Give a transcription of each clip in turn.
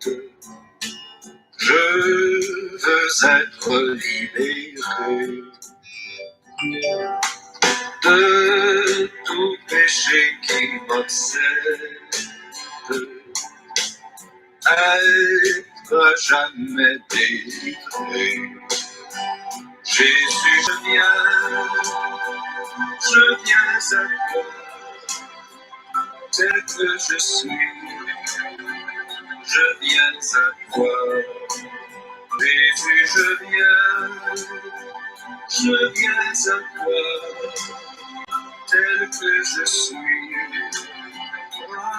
Je veux être libéré de tout péché qui m'obsède, être à jamais délivré. Jésus, je viens à toi, tel que je suis, je viens à toi. Jésus, je viens à toi, tel que je suis. Moi.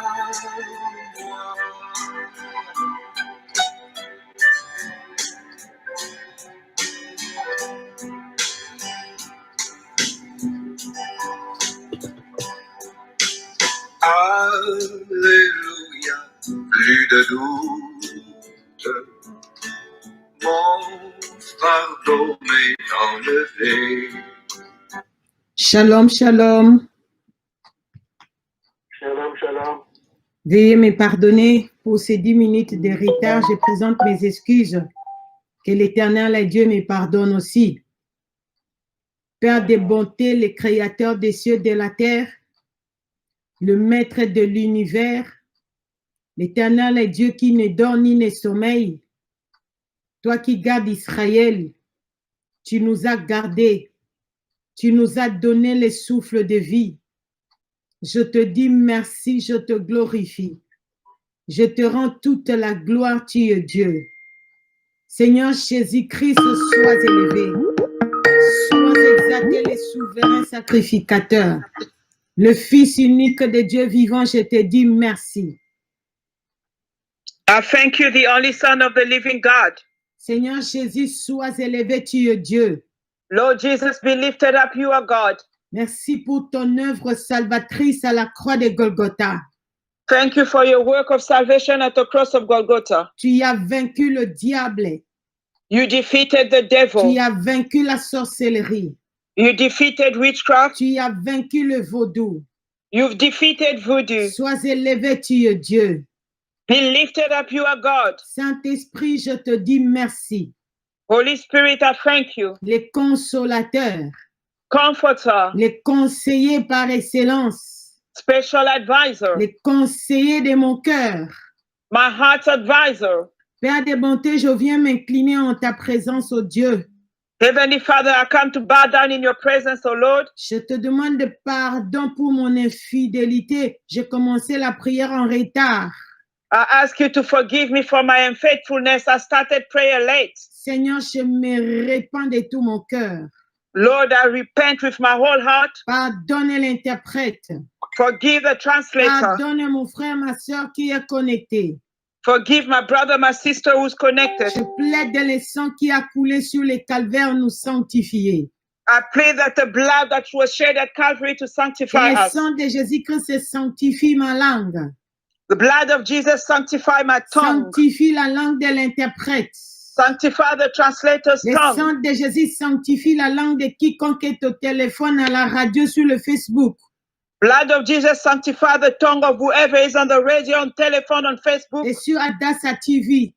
Alléluia, plus de doute, mon fardeau m'est enlevé. Shalom, shalom. Shalom, shalom. Veuillez me pardonner pour ces 10 minutes de retard. Je présente mes excuses. Que l'Éternel Dieu me pardonne aussi. Père des bontés, le Créateur des cieux et de la terre, le Maître de l'univers, l'Éternel Dieu qui ne dort ni ne sommeille, toi qui gardes Israël, tu nous as gardés, tu nous as donné le souffle de vie. Je te dis merci, je te glorifie. Je te rends toute la gloire, tu es Dieu. Seigneur Jésus-Christ, sois élevé. Sois exalté, le souverain sacrificateur. Le Fils unique de Dieu vivant, je te dis merci. I thank you, the only Son of the living God. Seigneur Jésus, sois élevé, tu es Dieu. Lord Jesus, be lifted up, you are God. Merci pour ton œuvre salvatrice à la croix de Golgotha. Thank you for your work of salvation at the cross of Golgotha. Tu as vaincu le diable. You defeated the devil. Tu as vaincu la sorcellerie. You defeated witchcraft. Tu as vaincu le vaudou. You've defeated voodoo. Sois élevé, tu es Dieu. Be lifted up, you are God. Saint-Esprit, je te dis merci. Holy Spirit, I thank you. Les consolateurs, Comforter, les conseillers par excellence, special advisor, les conseillers de mon cœur. my heart's advisor. Père de bonté, je viens m'incliner en ta présence, ô Dieu. Heavenly Father, I come to bow down in your presence, O Lord. Je te demande pardon pour mon infidélité. J'ai commencé la prière en retard. I ask you to forgive me for my unfaithfulness. I started prayer late. Seigneur, je me répands de tout mon cœur. Lord, I repent with my whole heart. Pardonne l'interprète. Forgive the translator. Pardonne mon frère, ma soeur qui est connecté. Forgive my brother, my sister who's connected. Je plaide le sang qui a coulé sur les calvaires nous sanctifier. I pray that the blood that was shed at Calvary to Que sanctify le us. sang de Jésus-Christ sanctifie ma langue. The blood of Jesus sanctify my tongue. Sanctifie la langue de l'interprète. Sanctify the translator's Le tongue. sang de Jésus sanctifie la langue de quiconque est au téléphone, à la radio, sur le Facebook. Blood of Jesus sanctify the tongue of whoever is on the radio, on telephone, on Facebook, Et sur Adassa TV,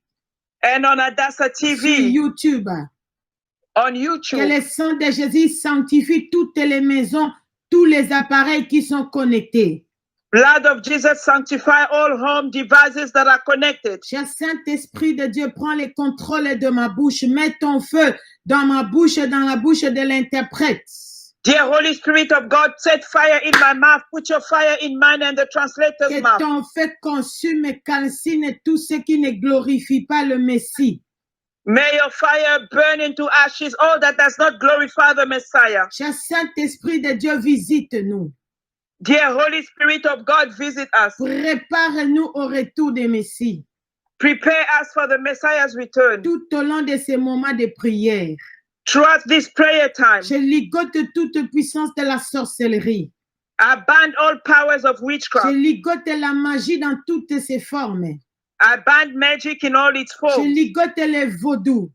and on Adassa sur TV, YouTube. on Que YouTube. le sang de Jésus sanctifie toutes les maisons, tous les appareils qui sont connectés. Blood of Jesus sanctify all home devices that are connected. Cher Saint-Esprit de Dieu, prends le contrôle de ma bouche. Mets ton feu dans ma bouche et dans la bouche de l'interprète. Dear Holy Spirit of God, set fire in my mouth. Put your fire in mine and the translator's Que mouth. ton feu consume et calcine tout ce qui ne glorifie pas le Messie. May your fire burn into ashes all that does not glorify the Messiah. Cher Saint-Esprit de Dieu, visite-nous. Dear Holy Spirit of God, visit us. Prépare-nous au retour des Messies. Prepare us for the Messiah's return. Tout au long de ces moments de prière, Throughout this prayer time, je ligote toute puissance de la sorcellerie. I bind all powers of Je witchcraft. ligote la magie dans toutes ses formes. I bind magic in all its Je forms. ligote les vaudous,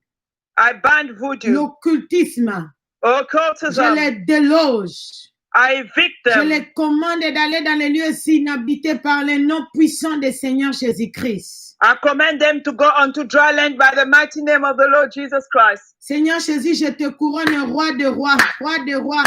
I bind voodoo, l'occultisme. Je occultism. les déloge. I evict Je them. les commande d'aller dans les lieux inhabités par le nom puissant du Seigneur Jésus-Christ. I command them to go onto dry land by the mighty name of the Lord Jesus Christ. Seigneur Jésus, je te couronne roi de rois, roi de rois,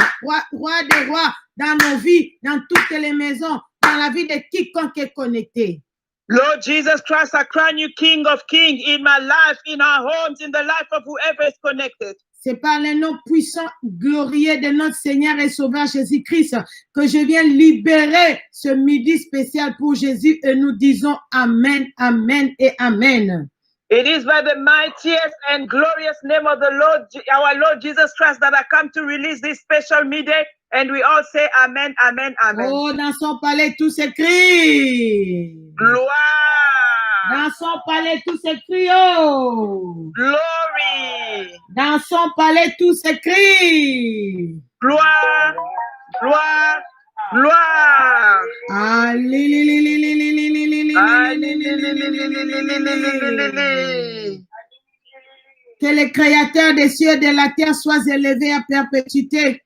roi de rois, dans nos vies, dans toutes les maisons, dans la vie de quiconque est connecté. Lord Jesus Christ, I crown you King of Kings in my life, in our homes, in the life of whoever is connected. C'est par le nom puissant, glorieux de notre Seigneur et Sauveur Jésus-Christ que je viens libérer ce midi spécial pour Jésus et nous disons Amen, Amen et Amen. It is by the mightiest and glorious name of the Lord, our Lord Jesus Christ, that I come to release this special midday, and we all say Amen, Amen, Amen. Oh, dans son palais, tout s'écrit. Gloire, Dans son palais, tout s'écrit. Oh. glory, Dans son palais, tout s'écrit. gloire, gloire, gloire. Que le Créateur des cieux et de la terre soit élevé à perpétuité.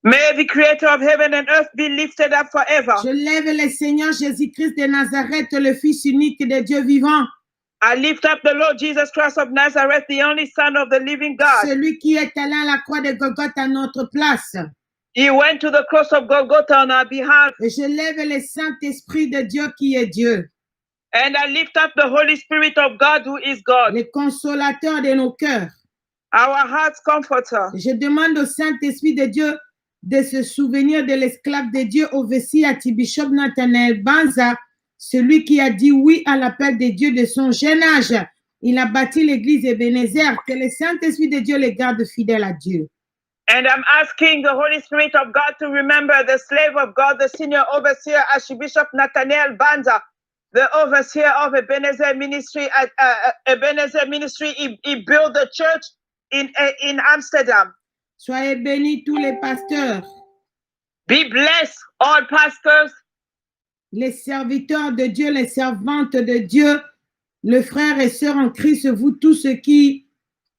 May the creator of heaven and earth be lifted up forever. Je lève le Seigneur Jésus-Christ de Nazareth, le Fils unique de Dieu vivant. I lift up the Lord Jesus Christ of Nazareth, the only Son of the living God. Celui qui est allé à la croix de Golgotha à notre place. He went to the cross of Golgotha on our behalf. Et je lève le Saint-Esprit de Dieu qui est Dieu. And I lift up the Holy Spirit of God who is God, Le consolateur de nos cœurs. our heart's comforter. Je demande au Saint-Esprit de Dieu de se souvenir de l'esclave de Dieu Ovessi Archbishop Nathanael Banza, celui qui a dit oui à l'appel de Dieu de son jeune âge. Il a bâti l'église Ebenezer. Que le Saint-Esprit de Dieu les garde fidèles à Dieu. And I'm asking the Holy Spirit of God to remember the slave of God, the senior overseer, Archbishop Nathanael Banza, the overseer of Ebenezer Ministry. Ebenezer Ministry, he built the church in Amsterdam. Soyez bénis tous les pasteurs, Be blessed, all pastors, les serviteurs de Dieu, les servantes de Dieu, les frères et sœurs en Christ, vous tous ceux qui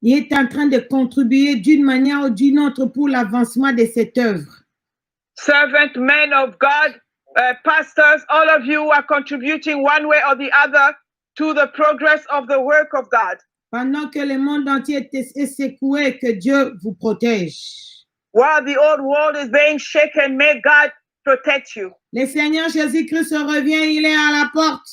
est en train de contribuer d'une manière ou d'une autre pour l'avancement de cette œuvre. servant men of God, pastors, all of you are contributing one way or the other to the progress of the work of God. Pendant que le monde entier est secoué, que Dieu vous protège. While the old world is being shaken, may God protect you. Le Seigneur Jésus-Christ revient, il est à la porte.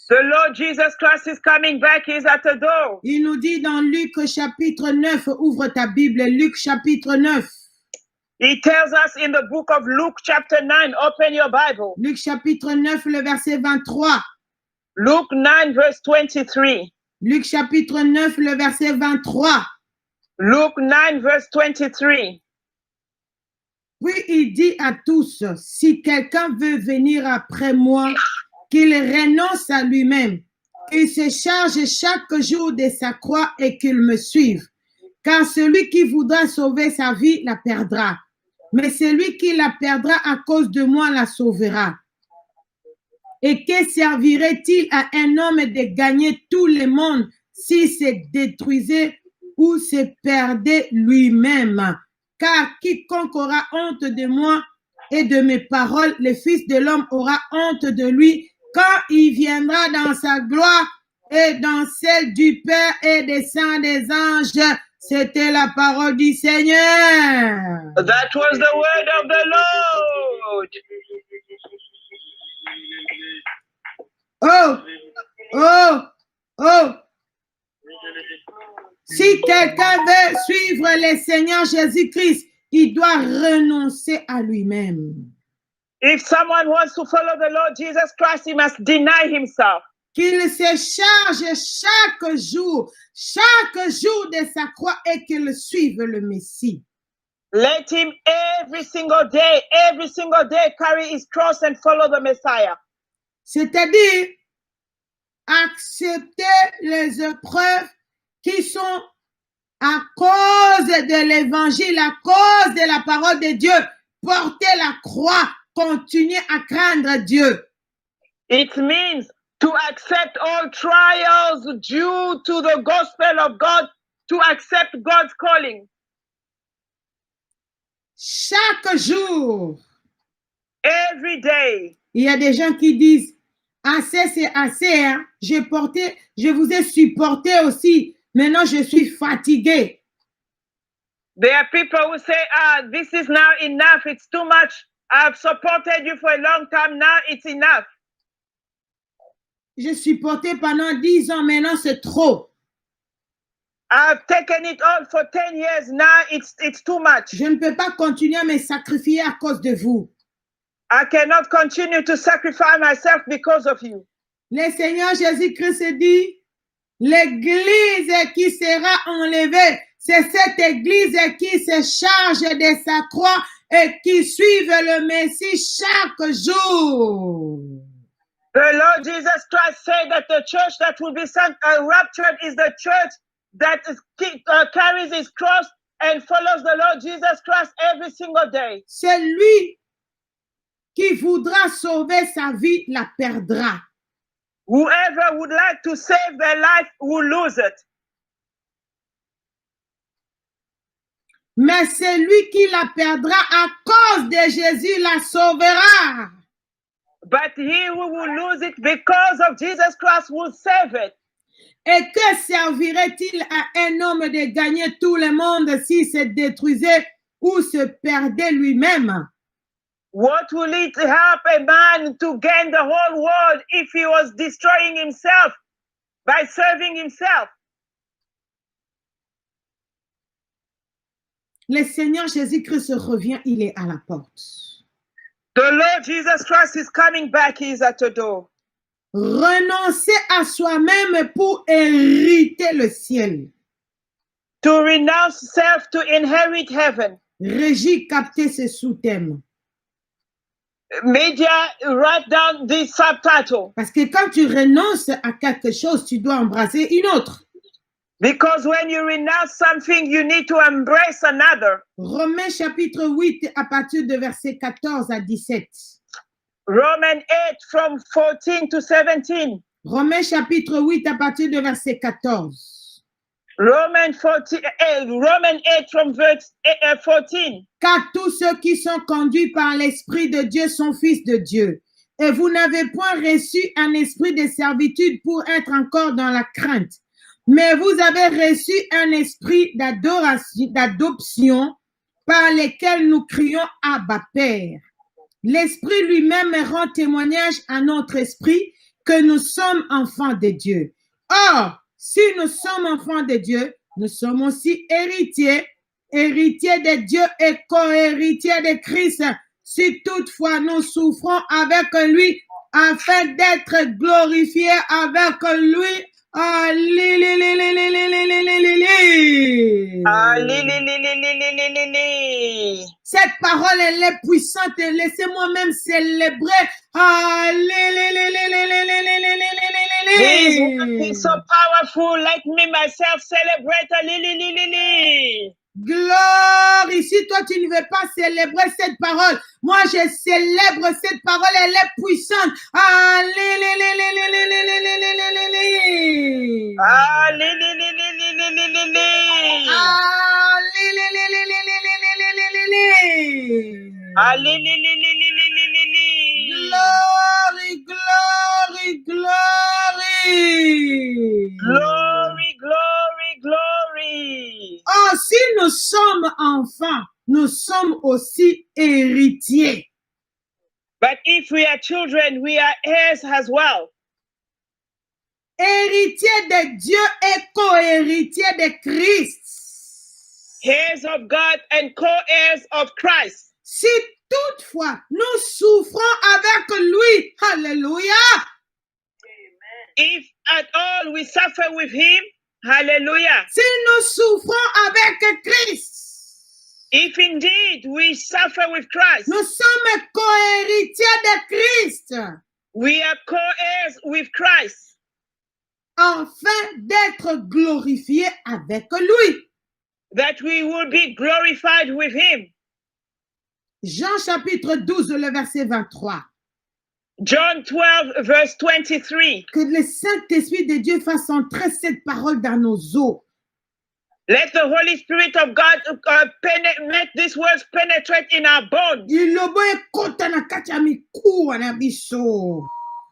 The Lord Jesus Christ is coming back. He's at the door. Il nous dit dans Luc chapitre 9, ouvre ta Bible, Luc chapitre 9. He tells us in the book of Luke chapter 9, open your Bible. Luc chapitre 9, le verset 23. Luke 9 verse 23. Luc chapitre 9, le verset 23. Luke 9 verse 23. Puis il dit à tous, si quelqu'un veut venir après moi, qu'il renonce à lui-même, qu'il se charge chaque jour de sa croix et qu'il me suive. Car celui qui voudra sauver sa vie la perdra, mais celui qui la perdra à cause de moi la sauvera. Et que servirait-il à un homme de gagner tout le monde s'il se détruisait ou se perdait lui-même? Car quiconque aura honte de moi et de mes paroles, le Fils de l'homme aura honte de lui quand il viendra dans sa gloire et dans celle du Père et des saints des anges. C'était la parole du Seigneur. That was the word of the Lord. Oh, oh, oh. Si quelqu'un veut suivre le Seigneur Jésus-Christ, il doit renoncer à lui-même. If someone wants to follow the Lord Jesus Christ, he must deny himself. Qu'il se charge chaque jour de sa croix et qu'il suive le Messie. Let him every single day carry his cross and follow the Messiah. C'est-à-dire, accepter les épreuves qui sont à cause de l'évangile, à cause de la parole de Dieu. Porter la croix, continuer à craindre Dieu. It means to accept all trials due to the gospel of God, to accept God's calling. Chaque jour, Every day. il y a des gens qui disent, Assez, c'est assez. Hein? Je vous ai supporté aussi. Maintenant, je suis fatiguée. There are people who say, this is now enough. It's too much. I've supported you for a long time. Now it's enough. J'ai supporté pendant 10 ans. Maintenant, c'est trop. I've taken it all for 10 years. Now it's too much. Je ne peux pas continuer à me sacrifier à cause de vous. I cannot continue to sacrifice myself because of you. Le Seigneur Jésus-Christ dit, l'église qui sera enlevée, c'est cette église qui se charge de sa croix et qui suive le Messie chaque jour. The Lord Jesus Christ said that the church that will be raptured is the church that carries his cross and follows the Lord Jesus Christ every single day. C'est lui qui voudra sauver sa vie, la perdra. Whoever would like to save their life will lose it. Mais celui qui la perdra à cause de Jésus la sauvera. But he who will lose it because of Jesus Christ will save it. Et que servirait-il à un homme de gagner tout le monde s'il se détruisait ou se perdait lui-même? What will it help a man to gain the whole world if he was destroying himself by serving himself? Le Seigneur Jésus-Christ revient, il est à la porte. The Lord Jesus Christ is coming back, he is at the door. Renoncer à soi-même pour hériter le ciel. To renounce self to inherit heaven. Régie, captez ce sous-thème. Media, write down this subtitle. Parce que quand tu renonces à quelque chose, tu dois embrasser une autre. Because when you renounce something, you need to embrace another. Romains chapitre 8 à partir de verset 14 à 17. Romans 8 from 14 to 17. Romains chapitre 8 à partir de verset 14. Romans 8 from verse 14. Car tous ceux qui sont conduits par l'Esprit de Dieu sont fils de Dieu. Et vous n'avez point reçu un esprit de servitude pour être encore dans la crainte. Mais vous avez reçu un esprit d'adoption par lequel nous crions Abba Père. L'Esprit lui-même rend témoignage à notre esprit que nous sommes enfants de Dieu. Or, si nous sommes enfants de Dieu, nous sommes aussi héritiers, héritiers de Dieu et co-héritiers de Christ, si toutefois nous souffrons avec lui, afin d'être glorifiés avec lui. Cette parole, elle est puissante. Laissez-moi même célébrer. This word is so powerful. Let me myself celebrate. Gloire. Ici, toi, tu ne veux pas célébrer cette parole. Moi, je célèbre cette parole. Elle est puissante. Glory, glory, glory. Glory, glory, glory. Oh, si nous sommes enfants, nous sommes aussi héritiers. But if we are children, we are heirs as well. Héritiers de Dieu et co-héritiers de Christ. Heirs of God and co-heirs of Christ. Si toutefois nous souffrons avec lui, hallelujah. If at all we suffer with him, hallelujah. Si nous souffrons avec Christ, if indeed we suffer with Christ, nous sommes co-héritiers de Christ, we are co-heirs with Christ, afin d'être glorifiés avec lui. That we will be glorified with him. Jean chapitre 12, le verset 23. John 12, verse 23. Que le Saint-Esprit de Dieu fasse entrer cette parole dans nos os. Let the Holy Spirit of God make these words penetrate in our bones.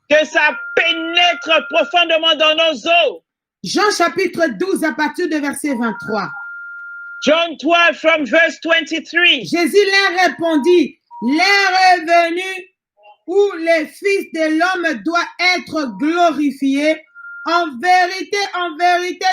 que ça pénètre profondément dans nos os. Jean chapitre 12 à partir de verset 23. John 12 from verse 23. Jésus leur répondit, l'heure est venue où le Fils de l'homme doit être glorifié. En vérité,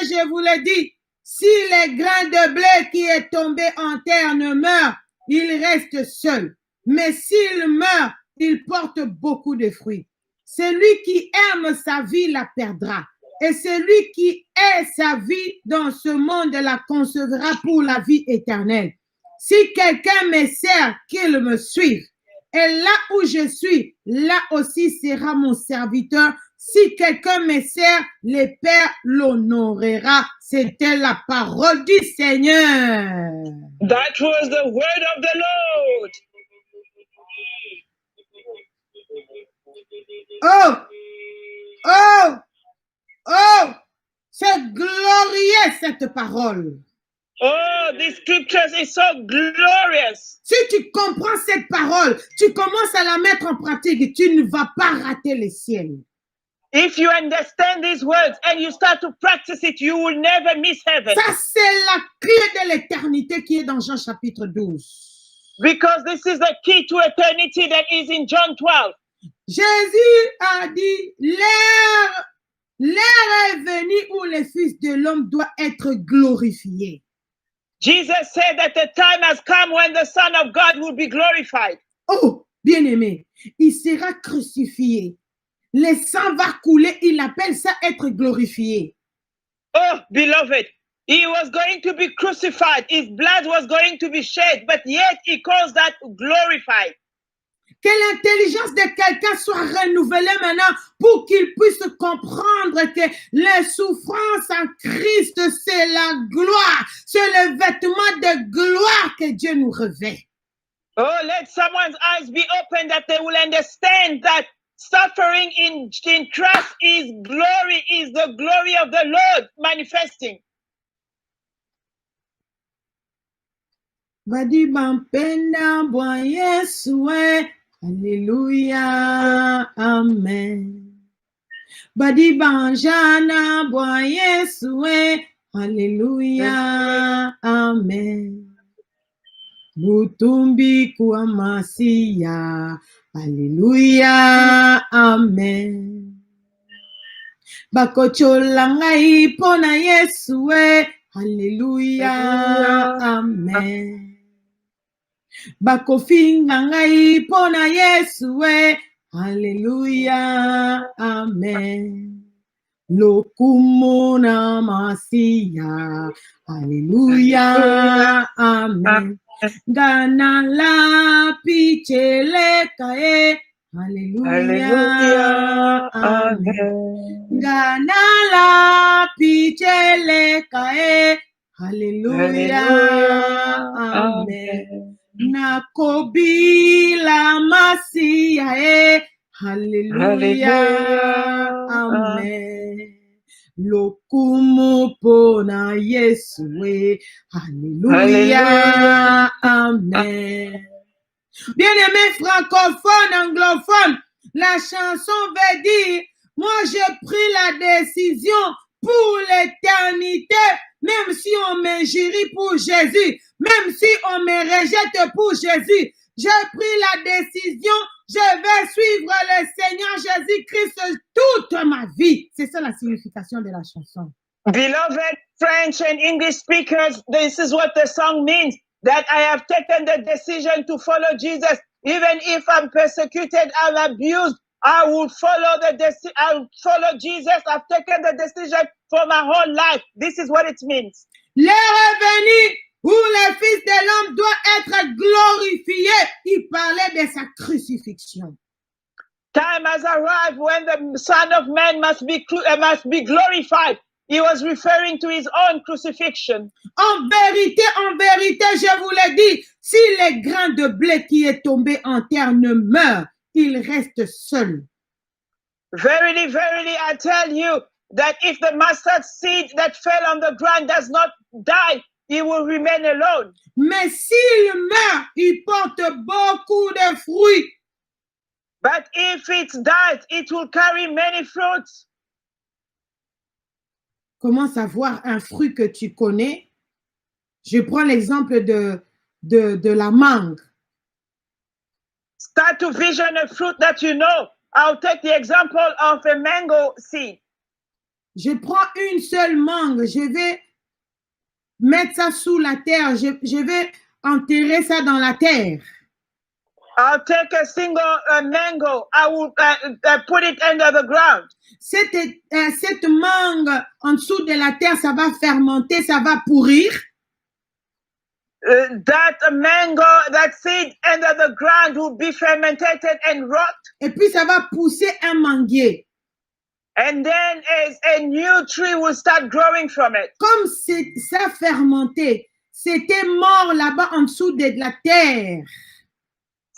je vous le dis, si le grain de blé qui est tombé en terre ne meurt, il reste seul. Mais s'il meurt, il porte beaucoup de fruits. Celui qui aime sa vie la perdra. Et celui qui hait sa vie dans ce monde la conservera pour la vie éternelle. Si quelqu'un me sert, qu'il me suive. Et là où je suis, là aussi sera mon serviteur. Si quelqu'un me sert, le Père l'honorera. C'était la parole du Seigneur. That was the word of the Lord. Oh, oh, oh, c'est glorieux cette parole. Oh, the scriptures is so glorious. Si tu comprends cette parole, tu commences à la mettre en pratique, tu ne vas pas rater le ciel. If you understand these words and you start to practice it, you will never miss heaven. Ça, c'est la clé de l'éternité qui est dans Jean chapitre 12. Because this is the key to eternity that is in John 12. Jésus a dit, l'heure est venue où le Fils de l'homme doit être glorifié. Jesus said that the time has come when the Son of God will be glorified. Oh, bien-aimé, il sera crucifié. Le sang va couler, il appelle ça être glorifié. Oh, beloved, he was going to be crucified. His blood was going to be shed, but yet he calls that glorified. Que l'intelligence de quelqu'un soit renouvelée maintenant pour qu'il puisse comprendre que la souffrance en Christ, c'est la gloire, c'est le vêtement de gloire que Dieu nous revêt. Oh, let someone's eyes be open that they will understand that suffering in Christ is the glory of the Lord manifesting. Badi bampenda Bwana Yesu Alléluia, Amen. Badi banjana Bwana Yesu Alléluia, Amen. Butumbi kwa Masia, Alléluia, Amen. Bakochola ngai pona Yesu Alléluia, Amen. Bakofinga ngai pona Yesu Alléluia, Amen. Lokumona Masia, Alléluia, Amen. Gana la picheleka Alléluia, Amen. Gana la picheleka Alléluia, Amen. Nakobila Masia Alléluia, Amen. Lokumu pona Yesu Alléluia, Amen. Bien-aimés francophones, anglophones, la chanson veut dire, moi j'ai pris la décision pour l'éternité, même si on m'injurie pour Jésus, même si on me rejette pour Jésus, j'ai pris la décision, je vais suivre le Seigneur Jésus-Christ toute ma vie. C'est ça la signification de la chanson. Beloved French and English speakers, this is what the song means, that I have taken the decision to follow Jesus. Even if I'm persecuted, I'm abused, I will follow Jesus. I've taken the decision for my whole life. This is what it means. L'heure est venue où le Fils de l'homme doit être glorifié. Il parlait de sa crucifixion. Time has arrived when the Son of Man must be glorified. He was referring to his own crucifixion. En vérité, je vous le dis, si le grain de blé qui est tombé en terre ne meurt, il reste seul. Verily, verily, I tell you that if the mustard seed that fell on the ground does not die, he will remain alone. Mais s'il meurt, il porte beaucoup de fruits. But if it dies, it will carry many fruits. Comment savoir un fruit que tu connais? Je prends l'exemple de la mangue. Start to vision a fruit that you know. I'll take the example of a mango seed. Je prends une seule mangue, je vais mettre ça sous la terre, je vais enterrer ça dans la terre. I'll take a single mango. I will put it under the ground. Cette mangue en dessous de la terre, ça va fermenter, ça va pourrir. That mango, that seed under the ground will be fermented and rot. Et puis ça va pousser un manguier. And then a new tree will start growing from it. Comme ça fermenté, c'était mort là-bas en dessous de la terre.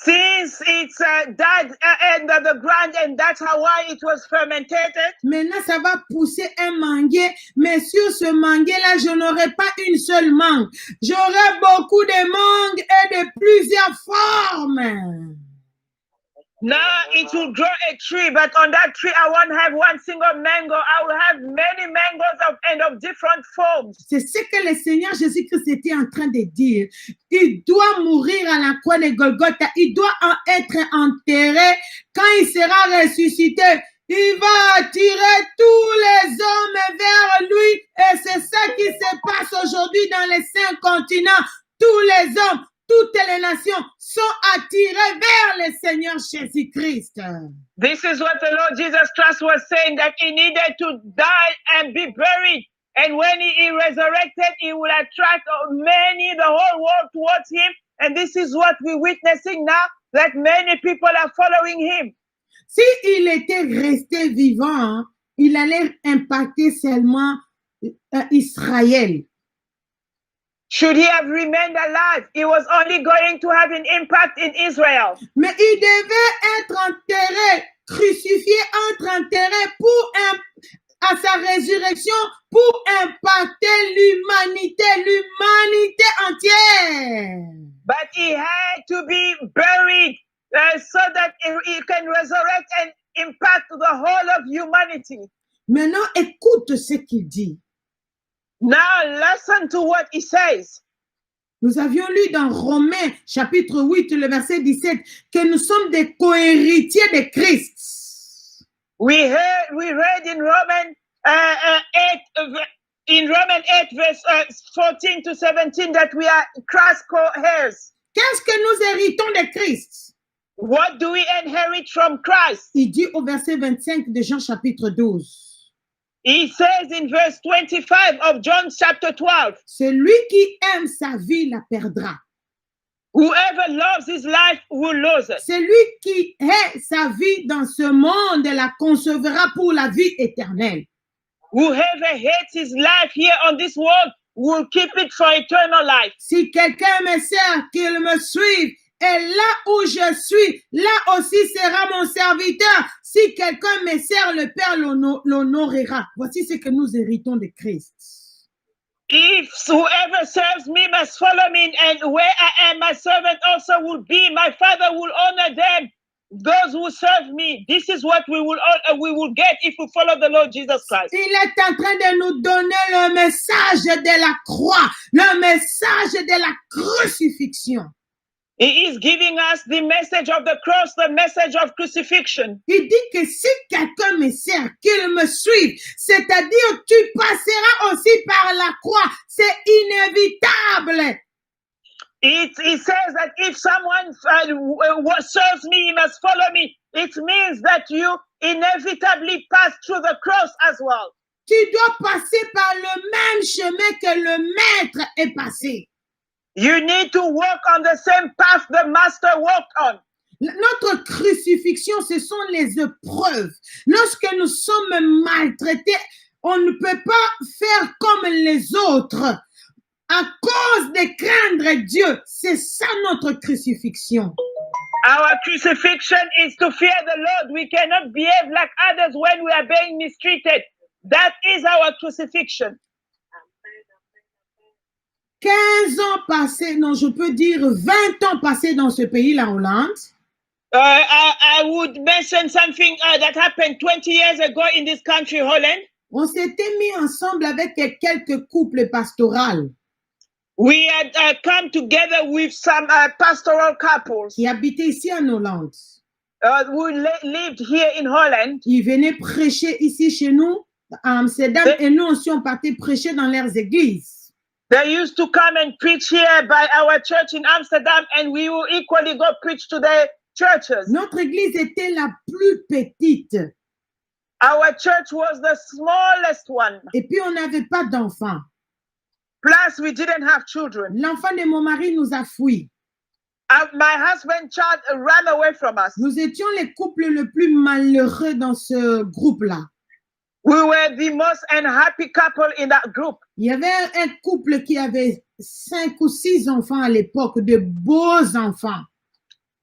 Since it's died under the ground, and that's why it was fermented. Maintenant, ça va pousser un manguier, mais sur ce manguier-là, je n'aurai pas une seule mangue. J'aurai beaucoup de mangues et de plusieurs formes. Now it will grow a tree, but on that tree, I won't have one single mango. I will have many mangoes of different forms. C'est ce que le Seigneur Jésus-Christ était en train de dire. Il doit mourir à la croix de Golgotha. Il doit être enterré. Quand il sera ressuscité, il va attirer tous les hommes vers lui. Et c'est ça qui se passe aujourd'hui dans les 5 continents. Tous les hommes, toutes les nations sont attirées vers le Seigneur Jésus-Christ. This is what the Lord Jesus Christ was saying, that he needed to die and be buried. And when he resurrected, he will attract many, the whole world towards him. And this is what we're witnessing now, that many people are following him. Si il était resté vivant, il allait impacter seulement Israël. Should he have remained alive, he was only going to have an impact in Israel. Mais il devait être enterré, crucifié, enterré à sa résurrection pour impacter l'humanité entière. But he had to be buried so that he can resurrect and impact the whole of humanity. Maintenant, écoute ce qu'il dit. Now listen to what he says. Nous avions lu dans Romains chapitre 8, le verset 17, que nous sommes des co-héritiers de Christ. We read in Romans 8 verse 14 to 17 that we are Christ's co-heirs. Qu'est-ce que nous héritons de Christ? What do we inherit from Christ? Il dit au verset 25 de Jean chapitre 12. He says in verse 25 of John chapter 12. Celui qui aime sa vie la perdra. Whoever loves his life will lose it. Celui qui hait sa vie dans ce monde la conservera pour la vie éternelle. Whoever hates his life here on this world will keep it for eternal life. Si quelqu'un me sert, qu'il me suive. Et là où je suis, là aussi sera mon serviteur. Si quelqu'un me sert, le Père l'honorera. Voici ce que nous héritons de Christ. If whoever serves me must follow me, and where I am, my servant also will be. My Father will honor them, those who serve me. This is what we will get if we follow the Lord Jesus Christ. Il est en train de nous donner le message de la croix, le message de la crucifixion. He is giving us the message of the cross, the message of crucifixion. Il dit que si quelqu'un me sert, qu'il me suive, c'est-à-dire tu passeras aussi par la croix. C'est inévitable. It says that if someone serves me, he must follow me. It means that you inevitably pass through the cross as well. Tu dois passer par le même chemin que le maître est passé. You need to walk on the same path the master walked on. Notre crucifixion, ce sont les épreuves. Lorsque nous sommes maltraités, on ne peut pas faire comme les autres. À cause de craindre Dieu, c'est ça notre crucifixion. Our crucifixion is to fear the Lord. We cannot behave like others when we are being mistreated. That is our crucifixion. 15 ans passés, non, je peux dire 20 ans passés dans ce pays, la Hollande. I would mention something that happened 20 years ago in this country, Holland. On s'était mis ensemble avec quelques couples pastoraux We had come together with some pastoral couples qui habitaient ici en Hollande. who lived here in Holland. Ils venaient prêcher ici chez nous à Amsterdam et nous aussi on partait prêcher dans leurs églises. They used to come and preach here by our church in Amsterdam, and we will equally go preach to their churches. Notre église était la plus petite Our church was the smallest one. et puis on n'avait pas d'enfants. Plus, we didn't have children. L'enfant de mon mari nous a fui. My husband's child ran away from us. Nous étions les couples le plus malheureux dans ce groupe-là. We were the most unhappy couple in that group. Il y avait un couple qui avait 5 ou 6 enfants à l'époque, de beaux enfants.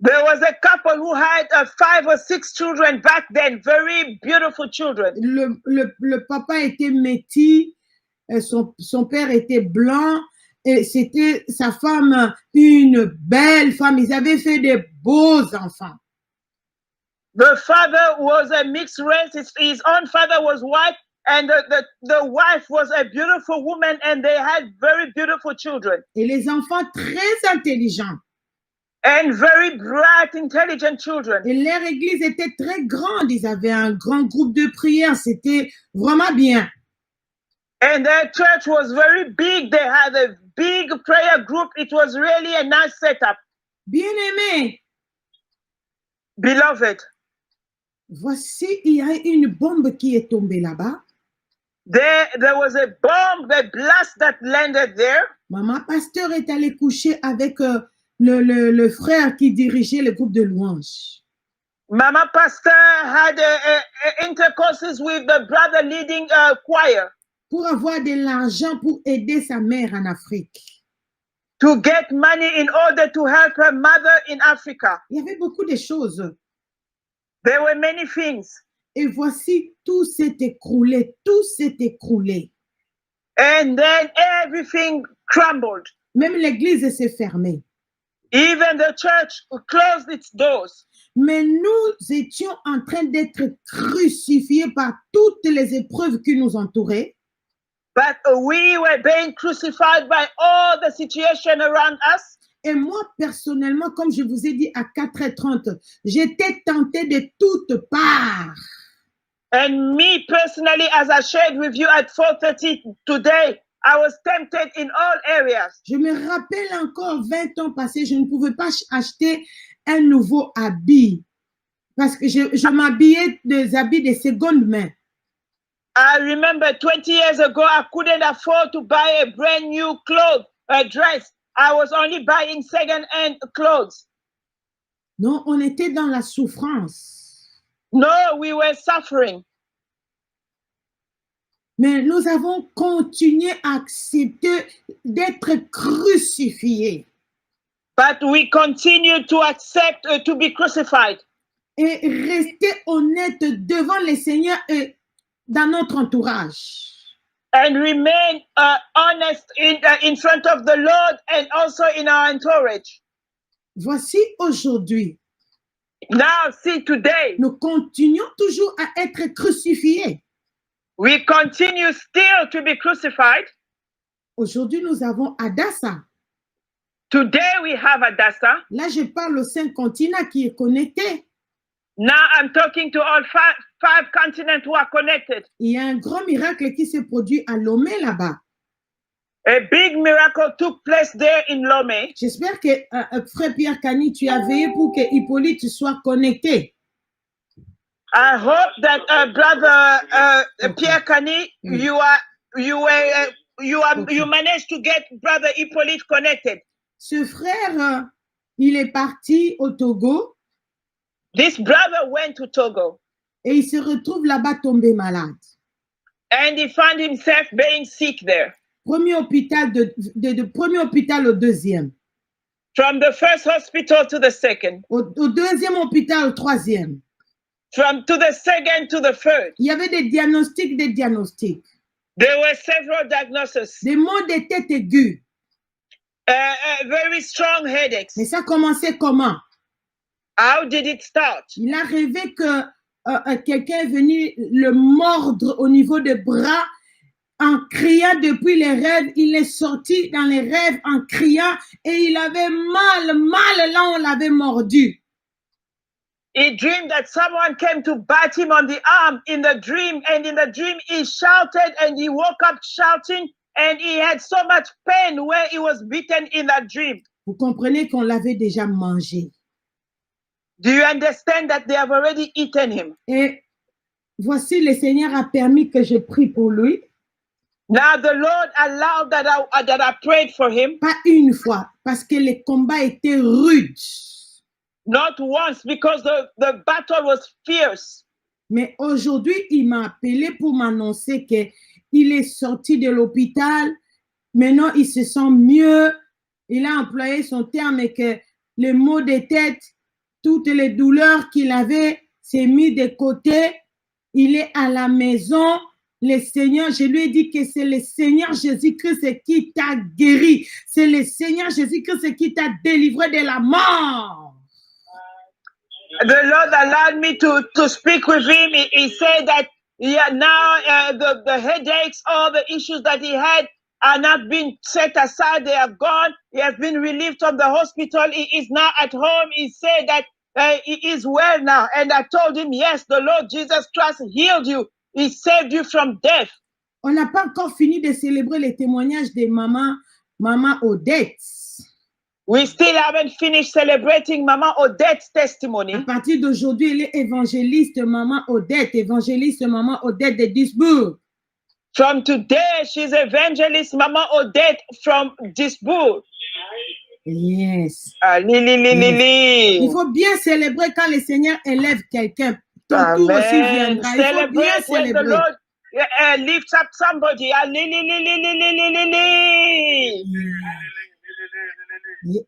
There was a couple who had 5 or 6 children back then, very beautiful children. Le papa était métis, son père était blanc, et c'était sa femme, une belle femme. Ils avaient fait de beaux enfants. The father was a mixed race. His own father was white, and the wife was a beautiful woman, and they had very beautiful children. Et les enfants très intelligents. And very bright, intelligent children. Et leur église était très grande. Ils avaient un grand groupe de prière. C'était vraiment bien. And their church was very big. They had a big prayer group. It was really a nice setup. Bien-aimés, Beloved, voici, il y a une bombe qui est tombée là-bas. there was a bomb, a blast that landed there. Maman pasteur est allée coucher avec le frère qui dirigeait le groupe de louanges. Mama pastor had a intercourses with the brother leading a choir Pour avoir de l'argent pour aider sa mère en Afrique. to get money in order to help her mother in Africa. Il y avait beaucoup de choses. There were many things. Et voici, tout s'est écroulé. Tout s'est écroulé. And then everything crumbled. Même l'église s'est fermée. Even the church closed its doors. Mais nous étions en train d'être crucifiés par toutes les épreuves qui nous entouraient. But we were being crucified by all the situation around us. Et moi, personnellement, comme je vous ai dit à 4h30, j'étais tentée de toutes parts. And me personally, as I shared with you at 4:30 today, I was tempted in all areas. Je me rappelle encore 20 ans passés, je ne pouvais pas acheter un nouveau habit parce que je m'habillais des habits de seconde main. I remember 20 years ago, I couldn't afford to buy a brand new clothes, a dress. I was only buying second-hand clothes. Non, on était dans la souffrance. No, we were suffering. Mais nous avons continué à accepter d'être crucifiés. But we continued to accept to be crucified. Et rester honnête devant le Seigneur et dans notre entourage. And remain honest in front of the Lord and also in our entourage. Voici aujourd'hui, Now, see, today, nous continuons toujours à être crucifiés. we continue still to be crucified. Aujourd'hui, nous avons Adassa. Today, we have Adassa. Là, je parle aux 5 continents qui est connecté. Now, I'm talking to all five continents who are connected. Il y a un grand miracle qui se produit à Lomé là-bas. A big miracle took place there in Lomé. J'espère que frère Pierre Cani, tu as veillé pour que Hippolyte soit connecté. I hope that brother Okay. Pierre Cani, Mm. you managed to get brother Hippolyte connected. Ce frère, il est parti au Togo This brother went to Togo et il se retrouve là-bas tombé malade. and he found himself being sick there. Premier hôpital premier hôpital au deuxième. From the first hospital to the second, Au deuxième hôpital au troisième. to the second to the third. Il y avait des diagnostics. There were several diagnoses, Des maux de tête aigus. very strong headaches. Mais ça commençait comment? How did it start? Il a rêvé que quelqu'un est venu le mordre au niveau des bras en criant depuis les rêves. Il est sorti dans les rêves en criant et il avait mal là où on l'avait mordu. He dreamed that someone came to bite him on the arm in the dream, and in the dream he shouted and he woke up shouting, and he had so much pain where he was beaten in that dream. Vous comprenez qu'on l'avait déjà mangé. Do you understand that they have already eaten him? Et voici, le Seigneur a permis que je prie pour lui. Now the Lord allowed that I prayed for him. Pas une fois, parce que les combats étaient rudes. Not once, because the battle was fierce. Mais aujourd'hui, il m'a appelé pour m'annoncer qu'il est sorti de l'hôpital. Maintenant, il se sent mieux. Il a employé son terme et que les maux de tête, toutes les douleurs qu'il avait, s'est mis de côté. Il est à la maison. Le Seigneur, je lui ai dit que c'est le Seigneur Jésus-Christ qui t'a guéri. C'est le Seigneur Jésus-Christ qui t'a délivré de la mort. The Lord allowed me to speak with him. He said that now the headaches, all the issues that he had are not being set aside. They are gone. He has been relieved from the hospital. He is now at home. He said that he is well now. And I told him, yes, the Lord Jesus Christ healed you. He saved you from death. On n'a pas encore fini de célébrer les témoignages de maman Odette. We still haven't finished celebrating Mama Odette's testimony. À partir d'aujourd'hui, elle est évangéliste maman Odette de Duisburg. From today, she's evangelist Mama Odette from Duisburg. Yes. Il Il faut bien célébrer quand le Seigneur élève quelqu'un. Ton tour aussi viendra. Il faut bien Celebrate when the célébrer. Lord lifts up somebody.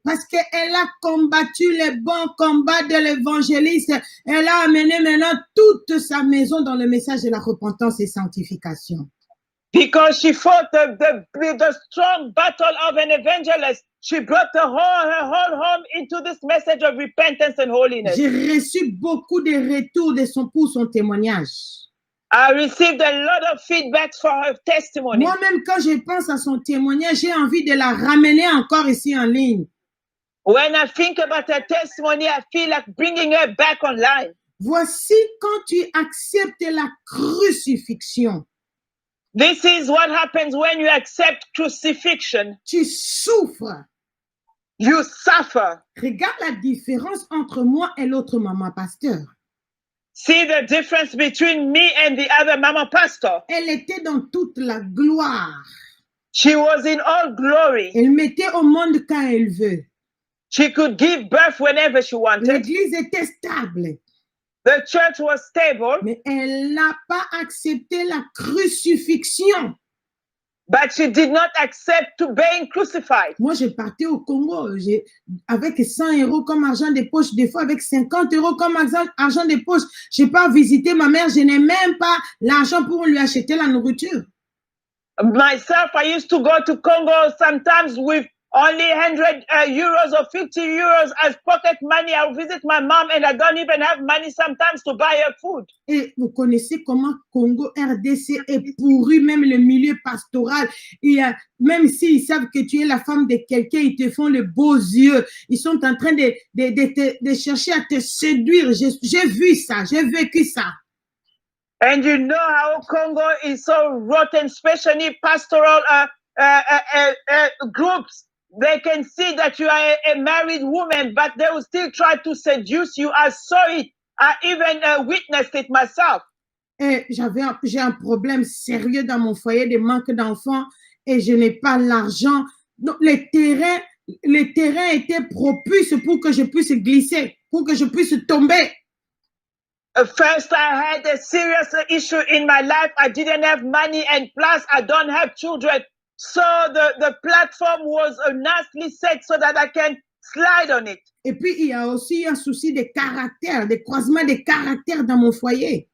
Parce qu'elle a combattu les bons combats de l'évangéliste. Elle a amené maintenant toute sa maison dans le message de la repentance et sanctification. Because she fought the strong battle of an evangelist. She brought her whole home into this message of repentance and holiness. J'ai reçu beaucoup de retours pour son témoignage. I received a lot of feedback for her testimony. Moi-même, quand je pense à son témoignage, j'ai envie de la ramener encore ici en ligne. When I think about her testimony, I feel like bringing her back online. Voici quand tu acceptes la crucifixion. This is what happens when you accept crucifixion. Tu souffres. You suffer. Regarde la différence entre moi et l'autre maman pasteur. See the difference between me and the other mama pastor. Elle était dans toute la gloire. She was in all glory. Elle mettait au monde quand elle veut. She could give birth whenever she wanted. L'église était stable. The church was stable. Mais elle n'a pas accepté la crucifixion. But she did not accept to being crucified. Moi, je partais au Congo avec 100 € comme argent de poche, des fois avec 50 € comme argent de poche. Je pars visiter ma mère, je n'ai même pas l'argent pour lui acheter la nourriture. Myself, I used to go to Congo sometimes with only 100 euros or 50 euros as pocket money. I'll visit my mom and I don't even have money sometimes to buy her food. Et vous connaissez comment Congo RDC est pourri, même le milieu pastoral. Même s'ils savent que tu es la femme de quelqu'un, ils te font les beaux yeux. Ils sont en train de chercher à te séduire. J'ai vu ça, j'ai vécu ça. And you know how Congo is so rotten, especially pastoral groups. They can see that you are a married woman, but they will still try to seduce you. I saw it. I even witnessed it myself. Et j'ai un problème sérieux dans mon foyer de manque d'enfants et je n'ai pas l'argent. Donc, les terrains étaient propices pour que je puisse glisser, pour que je puisse tomber. First, I had a serious issue in my life. I didn't have money, and plus, I don't have children. So the platform was nicely set so that I can slide on it. Et puis, il y a aussi un souci de caractère, de croisement de caractère dans mon foyer.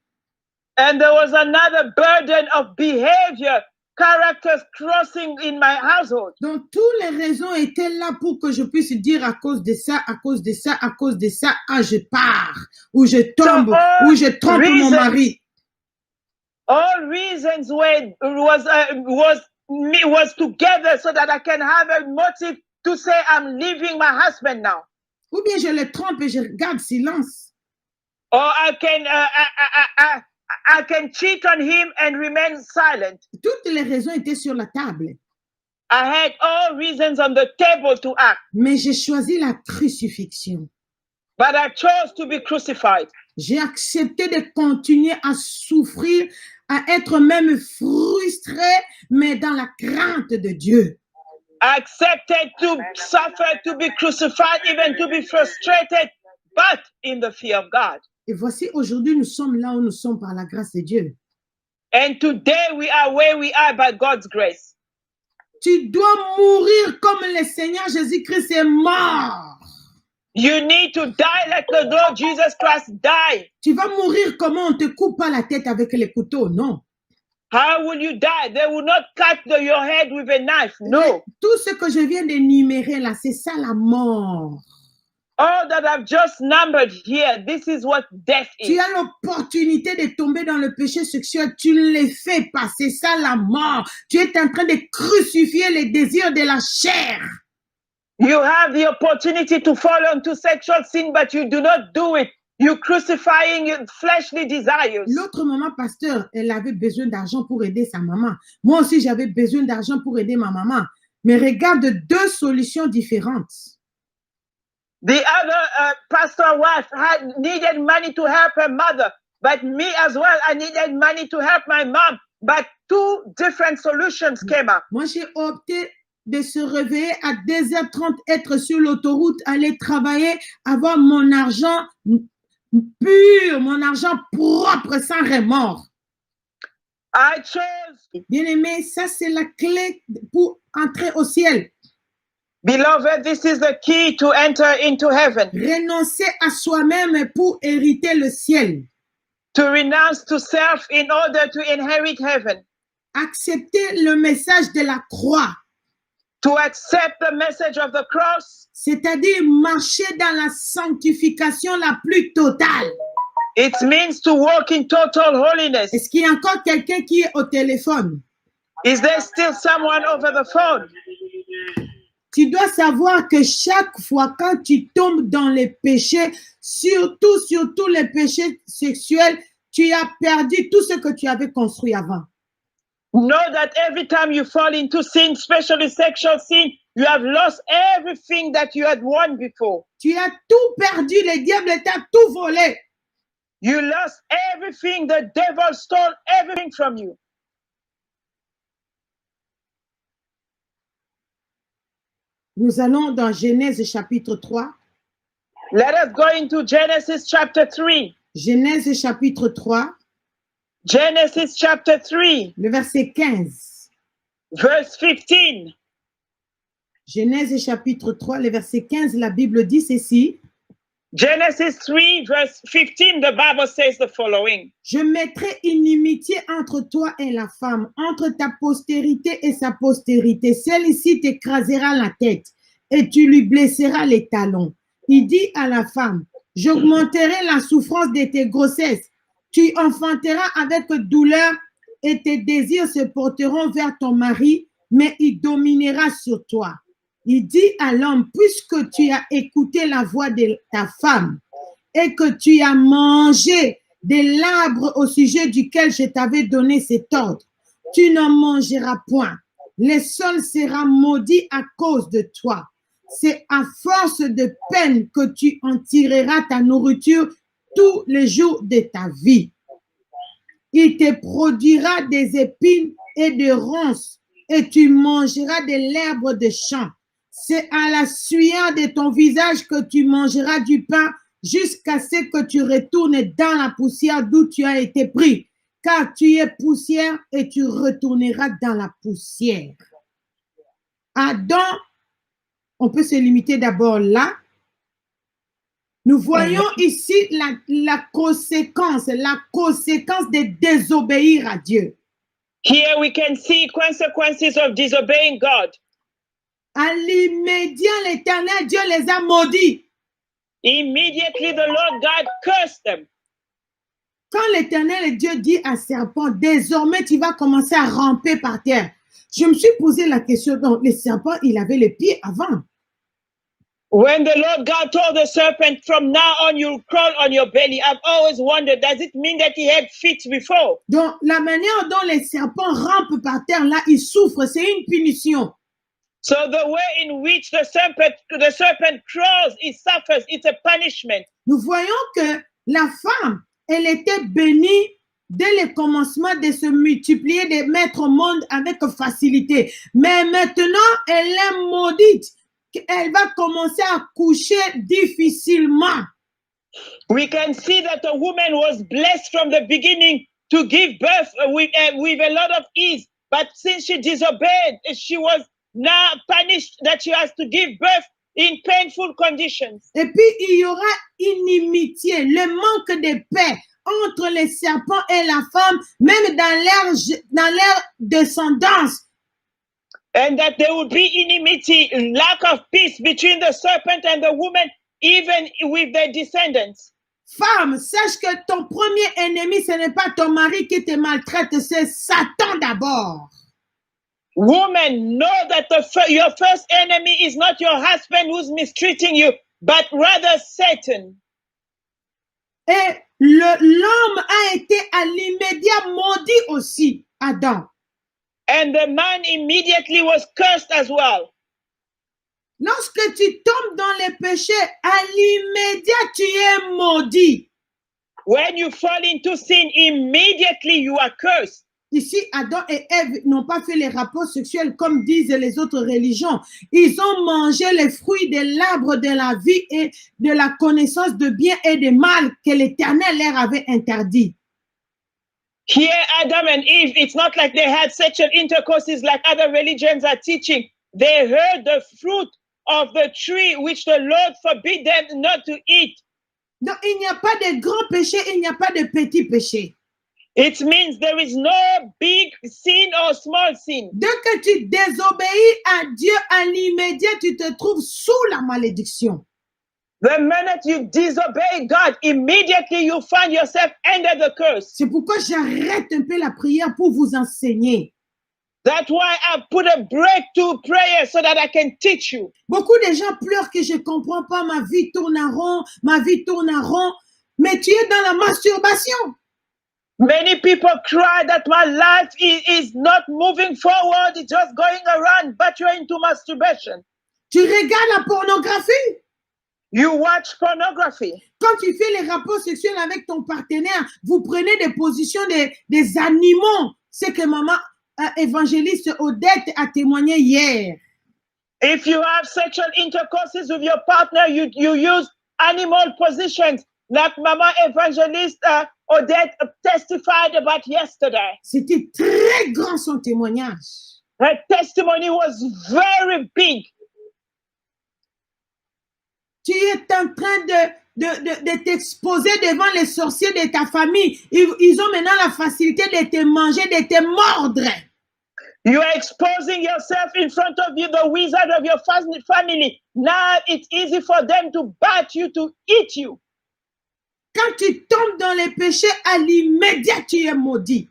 And there was another burden of behavior characters crossing in my household. Donc, toutes les raisons étaient là pour que je puisse dire à cause de ça, à cause de ça, à cause de ça, ah, je pars, ou je tombe, all ou je trompe mon reasons- mari. All reasons was together so that I can have a motive to say I'm leaving my husband now, Ou bien je le trompe et je garde silence. or I can cheat on him and remain silent. Toutes les raisons étaient sur la table. I had all reasons on the table to act, Mais j'ai choisi la crucifixion. but I chose to be crucified. J'ai accepté de continuer à souffrir, à être même frustré, mais dans la crainte de Dieu. I accepted to suffer, to be crucified, even to be frustrated, but in the fear of God. Et voici, aujourd'hui, nous sommes là où nous sommes par la grâce de Dieu. And today we are where we are by God's grace. Tu dois mourir comme le Seigneur Jésus-Christ est mort. You need to die like the Lord Jesus Christ died. Tu vas mourir comment? On ne te coupe pas la tête avec les couteaux, non. How will you die? They will not cut your head with a knife. No. Tout ce que je viens d'énumérer là, c'est ça la mort. All that I've just numbered here, this is what death Tu is. as l'opportunité de tomber dans le péché sexuel, tu ne le fais pas, c'est ça la mort. Tu es en train de crucifier les désirs de la chair. You have the opportunity to fall into sexual sin, but you do not do it. You're crucifying your fleshly desires. L'autre maman, pasteur, elle avait besoin d'argent pour aider sa maman. Moi aussi, j'avais besoin d'argent pour aider ma maman. Mais regarde deux solutions différentes. The other pastor wife needed money to help her mother, but me as well, I needed money to help my mom. But two different solutions came up. Moi, j'ai opté de se réveiller à 2h30, être sur l'autoroute, aller travailler, avoir mon argent pur, mon argent propre, sans remords. I chose, Bien-aimé, ça c'est la clé pour entrer au ciel. beloved, this is the key to enter into heaven. Renoncer à soi-même pour hériter le ciel. To renounce to self in order to inherit heaven. Accepter le message de la croix. To accept the message of the cross. C'est-à-dire marcher dans la sanctification la plus totale. It means to walk in total holiness. Est-ce qu'il y a encore quelqu'un qui est au téléphone? Is there still someone over the phone? Tu dois savoir que chaque fois quand tu tombes dans les péchés, surtout les péchés sexuels, tu as perdu tout ce que tu avais construit avant. Know that every time you fall into sin, especially sexual sin, you have lost everything that you had won before. Tu as tout perdu, le diable t'a tout volé. You lost everything. The devil stole everything from you. Nous allons dans Genèse chapitre 3. Let us go into Genesis chapter 3. Genèse chapitre 3, Genesis chapter 3, le verset 15. verse 15. Genèse chapitre 3, le verset 15, la Bible dit ceci. Genesis 3, verse 15, the Bible says the following. Je mettrai inimitié entre toi et la femme, entre ta postérité et sa postérité. Celle-ci t'écrasera la tête et tu lui blesseras les talons. Il dit à la femme, j'augmenterai la souffrance de tes grossesses. Tu enfanteras avec douleur et tes désirs se porteront vers ton mari, mais il dominera sur toi. Il dit à l'homme, puisque tu as écouté la voix de ta femme et que tu as mangé de l'arbre au sujet duquel je t'avais donné cet ordre, tu n'en mangeras point. Le sol sera maudit à cause de toi. C'est à force de peine que tu en tireras ta nourriture tous les jours de ta vie. Il te produira des épines et des ronces et tu mangeras de l'herbe de champ. C'est à la sueur de ton visage que tu mangeras du pain jusqu'à ce que tu retournes dans la poussière d'où tu as été pris. Car tu es poussière et tu retourneras dans la poussière. Adam, on peut se limiter d'abord là. Nous voyons ici la conséquence de désobéir à Dieu. Here we can see consequences of disobeying God. À l'immédiat, l'Éternel Dieu les a maudits. Immediately the Lord God cursed them. Quand l'Éternel Dieu dit à serpent, désormais tu vas commencer à ramper par terre. Je me suis posé la question, donc le serpent, il avait les pieds avant. When the Lord God told the serpent, from now on you'll crawl on your belly, I've always wondered, does it mean that he had feet before? Donc la manière dont les serpents rampent par terre, là, ils souffrent, c'est une punition. So the way in which the serpent crawls, it suffers, it's a punishment. Nous voyons que la femme, elle était bénie dès le commencement de se multiplier, de mettre au monde avec facilité. Mais maintenant, elle est maudite. Elle va commencer à coucher difficilement. We can see that the woman was blessed from the beginning to give birth with a lot of ease. But since she disobeyed, she was now punished that she has to give birth in painful conditions. Et puis, il y aura inimitié, le manque de paix entre les serpents et la femme, même dans leur descendance. And that there would be enmity, lack of peace between the serpent and the woman, even with their descendants. Femme, sache que ton premier ennemi, ce n'est pas ton mari qui te maltraite, c'est Satan d'abord. Woman, know that your first enemy is not your husband who's mistreating you, but rather Satan. Et l'homme a été à l'immédiat maudit aussi, Adam. And the man immediately was cursed as well. Lorsque tu tombes dans les péchés, à l'immédiat, tu es maudit. When you fall into sin, immediately you are cursed. Ici, Adam et Ève n'ont pas fait les rapports sexuels comme disent les autres religions. Ils ont mangé les fruits de l'arbre de la vie et de la connaissance de bien et de mal que l'Éternel leur avait interdit. Here, Adam and Eve, it's not like they had sexual intercourses like other religions are teaching. They heard the fruit of the tree which the Lord forbid them not to eat. Donc, il n'y a pas de grands péchés, il n'y a pas de petits péchés. It means there is no big sin or small sin. Dès que tu désobéis à Dieu, à l'immédiat, tu te trouves sous la malédiction. The minute you disobey God, immediately you find yourself under the curse. C'est pourquoi j'arrête un peu la prière pour vous enseigner. That's why I put a break to prayer so that I can teach you. Beaucoup de gens pleurent que je ne comprends pas, ma vie tourne en rond, ma vie tourne en rond. Mais tu es dans la masturbation. Many people cry that my life is not moving forward, it's just going around, but you're into masturbation. Tu regardes la pornographie. You watch pornography. Quand tu fais les rapports sexuels avec ton partenaire, vous prenez des positions des animaux. C'est que maman évangéliste Odette a témoigné hier. If you have sexual intercourses with your partner, you use animal positions like Mama Evangelist Odette testified about yesterday. C'était très grand son témoignage. Her testimony was very big. Tu es en train de t'exposer devant les sorciers de ta famille. Ils ont maintenant la facilité de te manger, de te mordre. You are exposing yourself in front of you, the wizard of your family. Now it's easy for them to bite you, to eat you. Quand tu tombes dans les péchés, à l'immédiat, tu es maudit.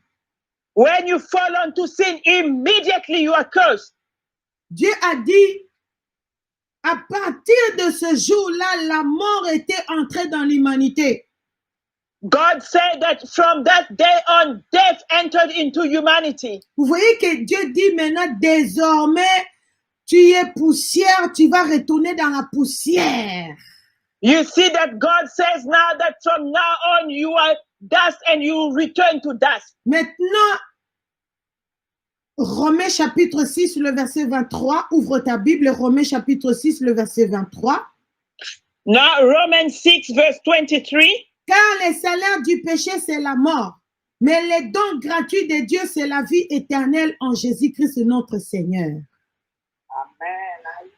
When you fall into sin, immediately you are cursed. Dieu a dit, à partir de ce jour-là, la mort était entrée dans l'humanité. God said that from that day on, death entered into humanity. Vous voyez que Dieu dit maintenant, désormais, tu es poussière, tu vas retourner dans la poussière. You see that God says now that from now on, you are dust and you return to dust. Maintenant, Romains chapitre 6, le verset 23, ouvre ta Bible, Romains chapitre 6, le verset 23. Now, Romans 6, verse 23. Car le salaire du péché, c'est la mort. Mais le don gratuit de Dieu, c'est la vie éternelle en Jésus-Christ, notre Seigneur. Amen.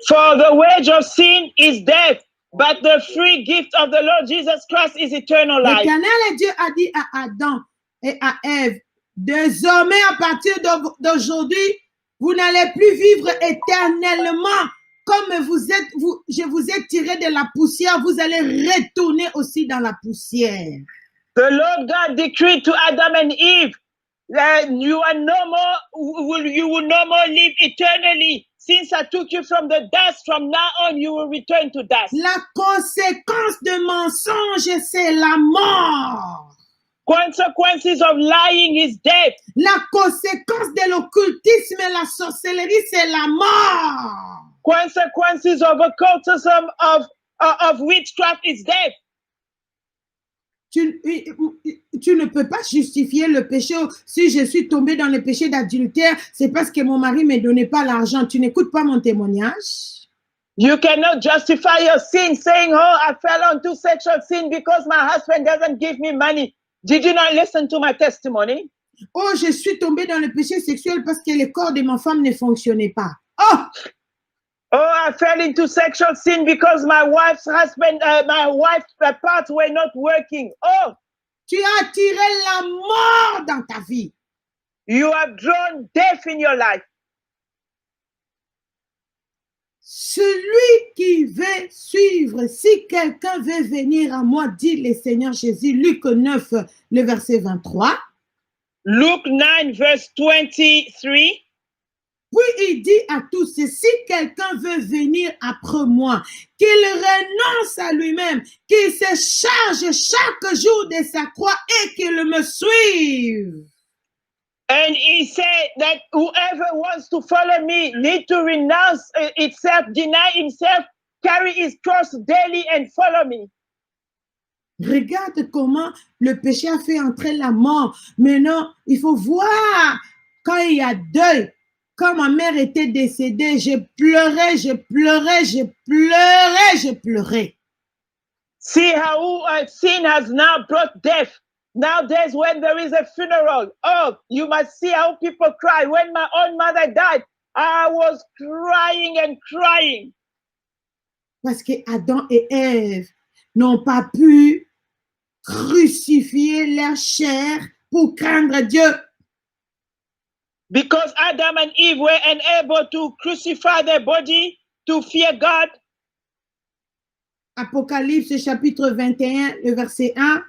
For the wage of sin is death, but the free gift of the Lord Jesus Christ is eternal life. L'Éternel Dieu a dit à Adam et à Ève, désormais, à partir d'aujourd'hui, vous n'allez plus vivre éternellement. Comme je vous ai tiré de la poussière, vous allez retourner aussi dans la poussière. The Lord God decreed to Adam and Eve that you will no more live eternally. Since I took you from the dust, from now on you will return to dust. La conséquence de mensonge, c'est la mort. Consequences of lying is death. La conséquence de l'occultisme et la sorcellerie, c'est la mort. Consequences of occultism, of witchcraft is death. Tu ne peux pas justifier le péché. Si je suis tombée dans le péché d'adultère, c'est parce que mon mari ne me donnait pas l'argent. Tu n'écoutes pas mon témoignage. You cannot justify your sin saying, oh, I fell onto sexual sin because my husband doesn't give me money. Did you not listen to my testimony? Oh, je suis tombée dans le péché sexuel parce que le corps de ma femme ne fonctionnait pas. Oh! Oh, I fell into sexual sin because my wife's parts were not working. Oh! Tu as attiré la mort dans ta vie. You have drawn death in your life. Celui qui veut suivre, si quelqu'un veut venir à moi, dit le Seigneur Jésus, Luc 9, le verset 23. Luke 9, verse 23. Puis il dit à tous, si quelqu'un veut venir après moi, qu'il renonce à lui-même, qu'il se charge chaque jour de sa croix et qu'il me suive. And he said that whoever wants to follow me need to renounce itself, deny himself, carry his cross daily and follow me. Regarde comment le péché a fait entrer la mort. Maintenant, il faut voir quand il y a deuil. Quand ma mère était décédée, je pleurais. See how sin has now brought death. Nowadays, when there is a funeral, oh, you must see how people cry. When my own mother died, I was crying and crying. Parce que Adam et Ève n'ont pas pu crucifier leur chair pour craindre Dieu. Because Adam and Eve were unable to crucify their body to fear God. Apocalypse chapitre 21, le verset 1.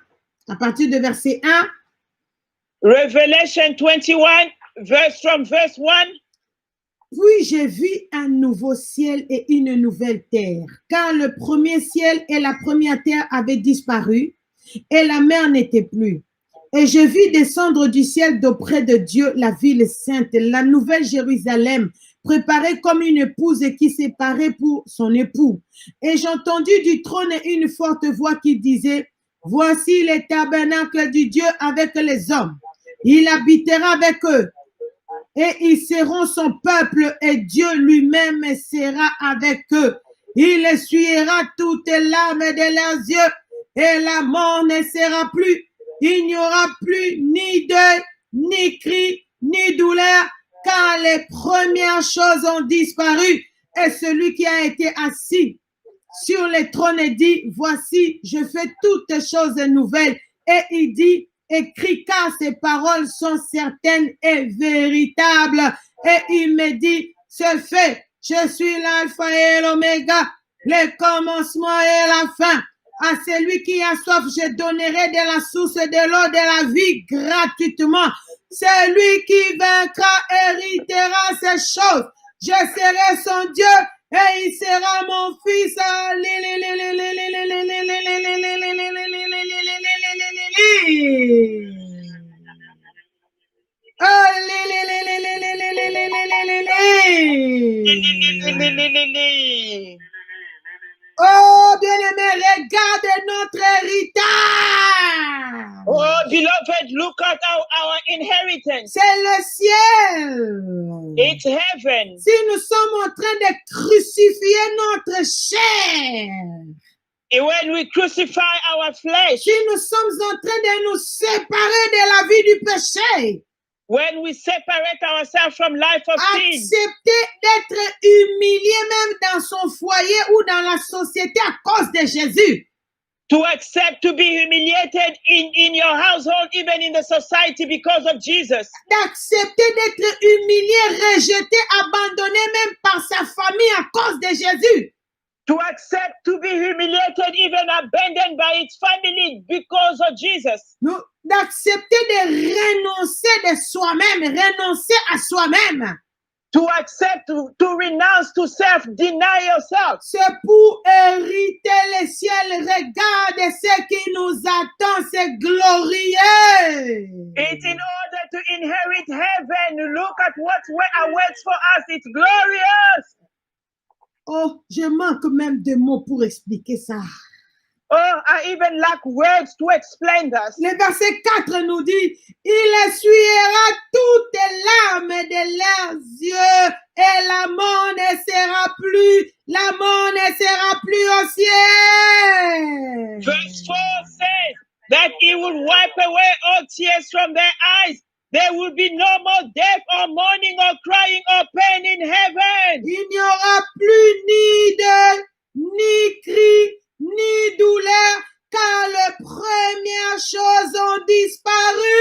À partir de verset 1. Revelation 21, from verse 1. Puis j'ai vu un nouveau ciel et une nouvelle terre, car le premier ciel et la première terre avaient disparu, et la mer n'était plus. Et je vis descendre du ciel d'auprès de Dieu la ville sainte, la nouvelle Jérusalem, préparée comme une épouse qui s'est parée pour son époux. Et j'ai entendu du trône une forte voix qui disait, voici le tabernacle du Dieu avec les hommes. Il habitera avec eux et ils seront son peuple et Dieu lui-même sera avec eux. Il essuiera toutes les larmes de leurs yeux et la mort ne sera plus. Il n'y aura plus ni deuil, ni cri, ni douleur, car les premières choses ont disparu. Et celui qui a été assis sur le trône dit, voici, je fais toutes choses nouvelles. Et il dit, écris car ces paroles sont certaines et véritables. Et il me dit, c'est fait, je suis l'alpha et l'oméga, le commencement et la fin. À celui qui a soif, je donnerai de la source de l'eau de la vie gratuitement. Celui qui vaincra héritera ces choses. Je serai son Dieu et il sera mon fils. Oh, bien-aimé, regarde notre héritage. Oh, beloved, look at our inheritance. C'est le ciel. It's heaven. Si nous sommes en train de crucifier notre chair, And when we crucify our flesh, si nous sommes en train de nous séparer de la vie du péché, when we separate ourselves from life of sin, accepter d'être humilié même dans son foyer ou dans la société à cause de Jésus. to accept to be humiliated in your household, even in the society because of Jesus. D'accepter d'être humilié, rejeté, abandonné même par sa famille à cause de Jésus. To accept to be humiliated, even abandoned by its family because of Jesus. D'accepter de renoncer de soi-même, renoncer à soi-même. To accept, to renounce, to self, deny yourself. C'est pour hériter les ciels. Regarde ce qui nous attend, c'est glorieux. It's in order to inherit heaven. Look at what awaits for us. It's glorious. Oh, je manque même de mots pour expliquer ça. Oh, I even lack words to explain this. Le verset 4 nous dit, il essuiera toutes les larmes de leurs yeux et la mort ne sera plus au ciel. Verse 4 says that he will wipe away all tears from their eyes. There will be no more death or mourning or crying or pain in heaven. Il n'y aura plus ni cri, ni douleur, car les premières choses ont disparu.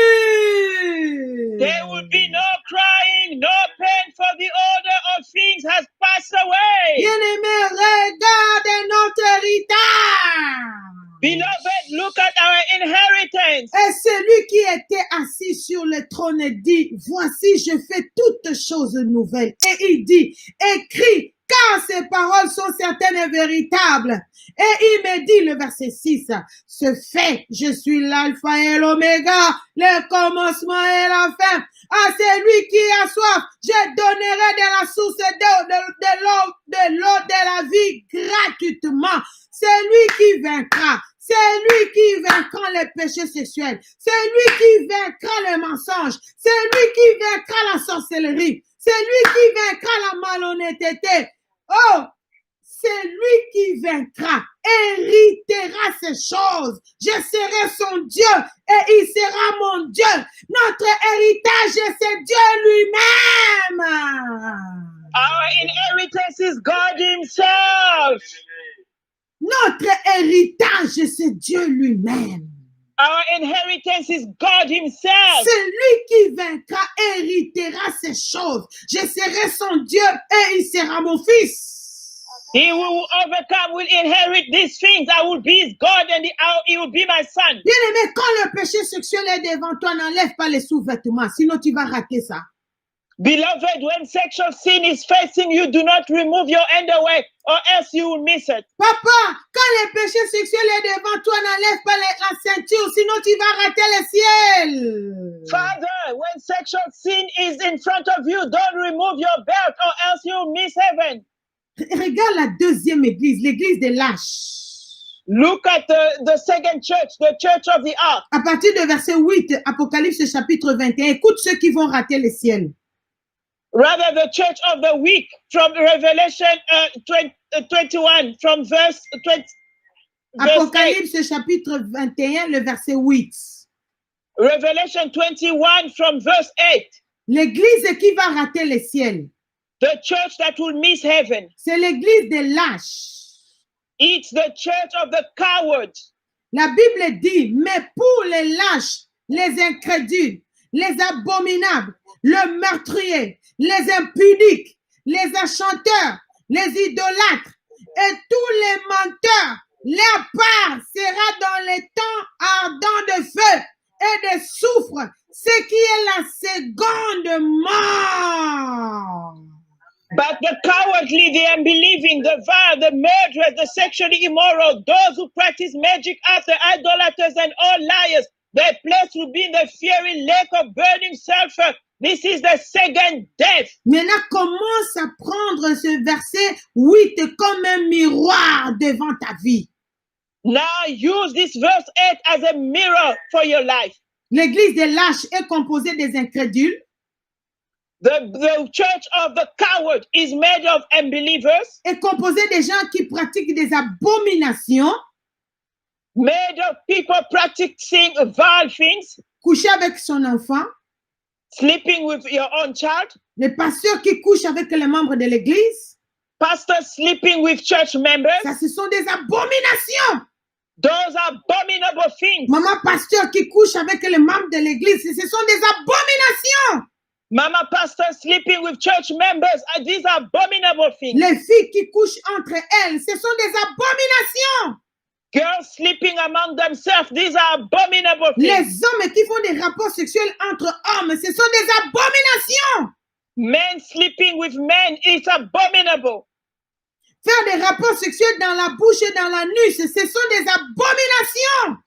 There will be no crying, no pain, for the order of things has passed away. Bien-aimés, regarde notre héritage. Beloved, look at our inheritance. Et celui qui était assis sur le trône dit, voici, je fais toutes choses nouvelles. Et il dit, écris, car ces paroles sont certaines et véritables. Et il me dit, le verset 6, ce fait, je suis l'alpha et l'oméga, le commencement et la fin. À celui qui a soif, je donnerai de la source de l'eau de la vie gratuitement. C'est lui qui vaincra. C'est lui qui vaincra les péchés sexuels. C'est lui qui vaincra le mensonge. C'est lui qui vaincra la sorcellerie. C'est lui qui vaincra la malhonnêteté. Oh, c'est lui qui vaincra, héritera ces choses. Je serai son Dieu et il sera mon Dieu. Notre héritage, c'est Dieu lui-même. Our inheritance is God himself. Notre héritage, c'est Dieu lui-même. Our inheritance is God himself. Celui qui vaincra héritera ces choses. Je serai son Dieu et il sera mon fils. He who overcome will inherit these things. I will be his God and he will be my son. Bien-aimé, quand le péché sexuel est devant toi, n'enlève pas les sous-vêtements, sinon tu vas rater ça. Beloved, when sexual sin is facing you, do not remove your underwear or else you will miss it. Papa, quand le péché sexuel est devant toi, n'enlève pas la ceinture, sinon tu vas rater le ciel. Father, when sexual sin is in front of you, don't remove your belt or else you will miss heaven. Regarde la deuxième église, l'église des lâches. Look at the second church, the church of the ark. À partir de verset 8, Apocalypse chapitre 21, écoute ceux qui vont rater le ciel. Rather, the church of the weak, from Revelation 21, from verse 20. Apocalypse chapitre 21, le verset 8. Revelation 21 from verse 8. L'église qui va rater le ciel. The church that will miss heaven. C'est l'église des lâches. It's the church of the cowards. La Bible dit, mais pour les lâches, les incrédules, les abominables, le meurtrier, les impudiques, les enchanteurs, les idolâtres et tous les menteurs, leur part sera dans les temps ardents de feu et de soufre, ce qui est la seconde mort. But the cowardly, the unbelieving, the vile, the murderers, the sexually immoral, those who practice magic arts, the idolaters, and all liars, their place will be in the fiery lake of burning sulfur. This is the second death. Maintenant, commence à prendre ce verset 8 comme un miroir devant ta vie. Now use this verse 8 as a mirror for your life. L'église des lâches est composée des incrédules. The church of the coward is made of unbelievers. Est composée des gens qui pratiquent des abominations. Made of people practicing vile things. Coucher avec son enfant. Sleeping with your own child. Les pasteurs qui couchent avec les membres de l'église. Pastors sleeping with church members. Ça, ce sont des abominations. Those are abominable things. Maman pasteur qui couche avec les membres de l'église, ce sont des abominations. Mama pastor sleeping with church members, these are abominable things. Les filles qui couchent entre elles, ce sont des abominations. Girls sleeping among themselves, these are abominable Les things. hommes qui font des rapports sexuels entre hommes, ce sont des abominations. Men sleeping with men, it's abominable. Faire des rapports sexuels dans la bouche et dans l'anus, ce sont des abominations.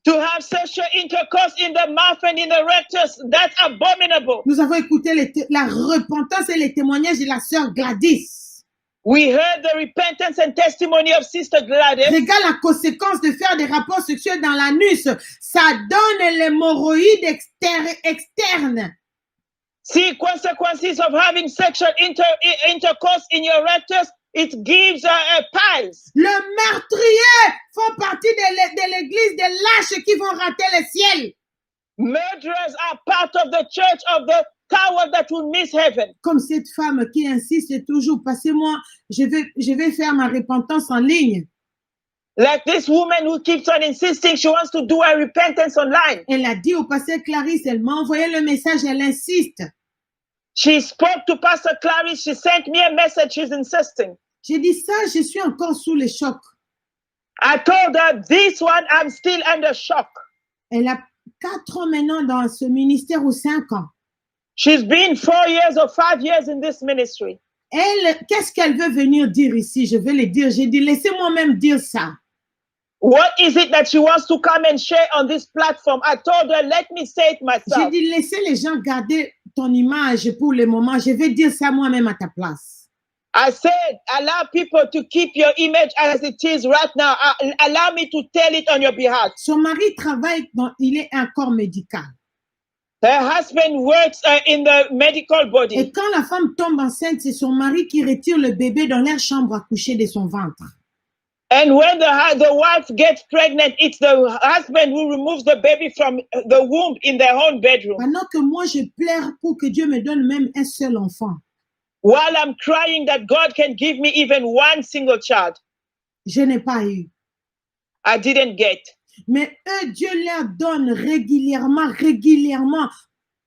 To have sexual intercourse in the mouth and in the rectus, that's abominable. Nous avons écouté la repentance et les témoignages de la sœur Gladys. We heard the repentance and testimony of Sister Gladys. Regarde la conséquence de faire des rapports sexuels dans l'anus. Ça donne l'hémorroïde externe. See consequences of having sexual intercourse in your rectus. It gives piles. Le meurtrier font partie de l'église des lâches qui vont rater le ciel. Murderers are part of the church of the coward that will miss heaven. Comme cette femme qui insiste toujours, passez-moi, je vais faire ma repentance en ligne. Like this woman who keeps on insisting she wants to do her repentance online. Elle a dit au pasteur Clarisse, elle m'a envoyé le message, elle insiste. She spoke to Pastor Clarice. She sent me a message. She's insisting. J'ai dit ça, je suis encore sous le choc. I told her this one, I'm still under shock. Elle a 4 ans maintenant dans ce ministère ou 5 ans. She's been 4 years or 5 years in this ministry. Elle, qu'est-ce qu'elle veut venir dire ici? Je vais le dire. J'ai dit, laissez-moi même dire ça. What is it that she wants to come and share on this platform? I told her, let me say it J'ai myself. dit, laissez les gens garder ton image pour le moment. Je vais dire ça moi-même à ta place. I said, allow people to keep your image as it is right now. Allow me to tell it on your behalf. Son mari travaille il est un corps médical. Her husband works in the medical body. Et quand la femme tombe enceinte, c'est son mari qui retire le bébé dans leur chambre à coucher de son ventre. And when the wife gets pregnant, it's the husband who removes the baby from the womb in their own bedroom. Pendant que moi, je pleure pour que Dieu me donne même un seul enfant. While I'm crying that God can give me even one single child. Je n'ai pas eu. I didn't get. Mais eux, Dieu leur donne régulièrement,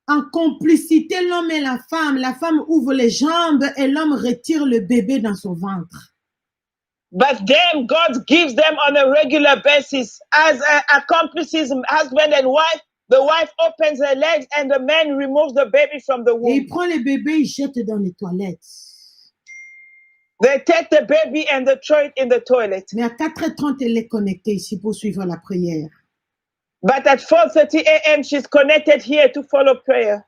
en complicité, l'homme et la femme. La femme ouvre les jambes et l'homme retire le bébé dans son ventre. But them, God gives them on a regular basis as accomplices, husband and wife. The wife opens her legs and the man removes the baby from the Et womb. il prend le bébé, il jette dans les toilettes. They take the baby and they throw it in the toilet. Mais à 4h30, elle est connectée ici pour suivre la prière. But at 4:30 a.m., she's connected here to follow prayer.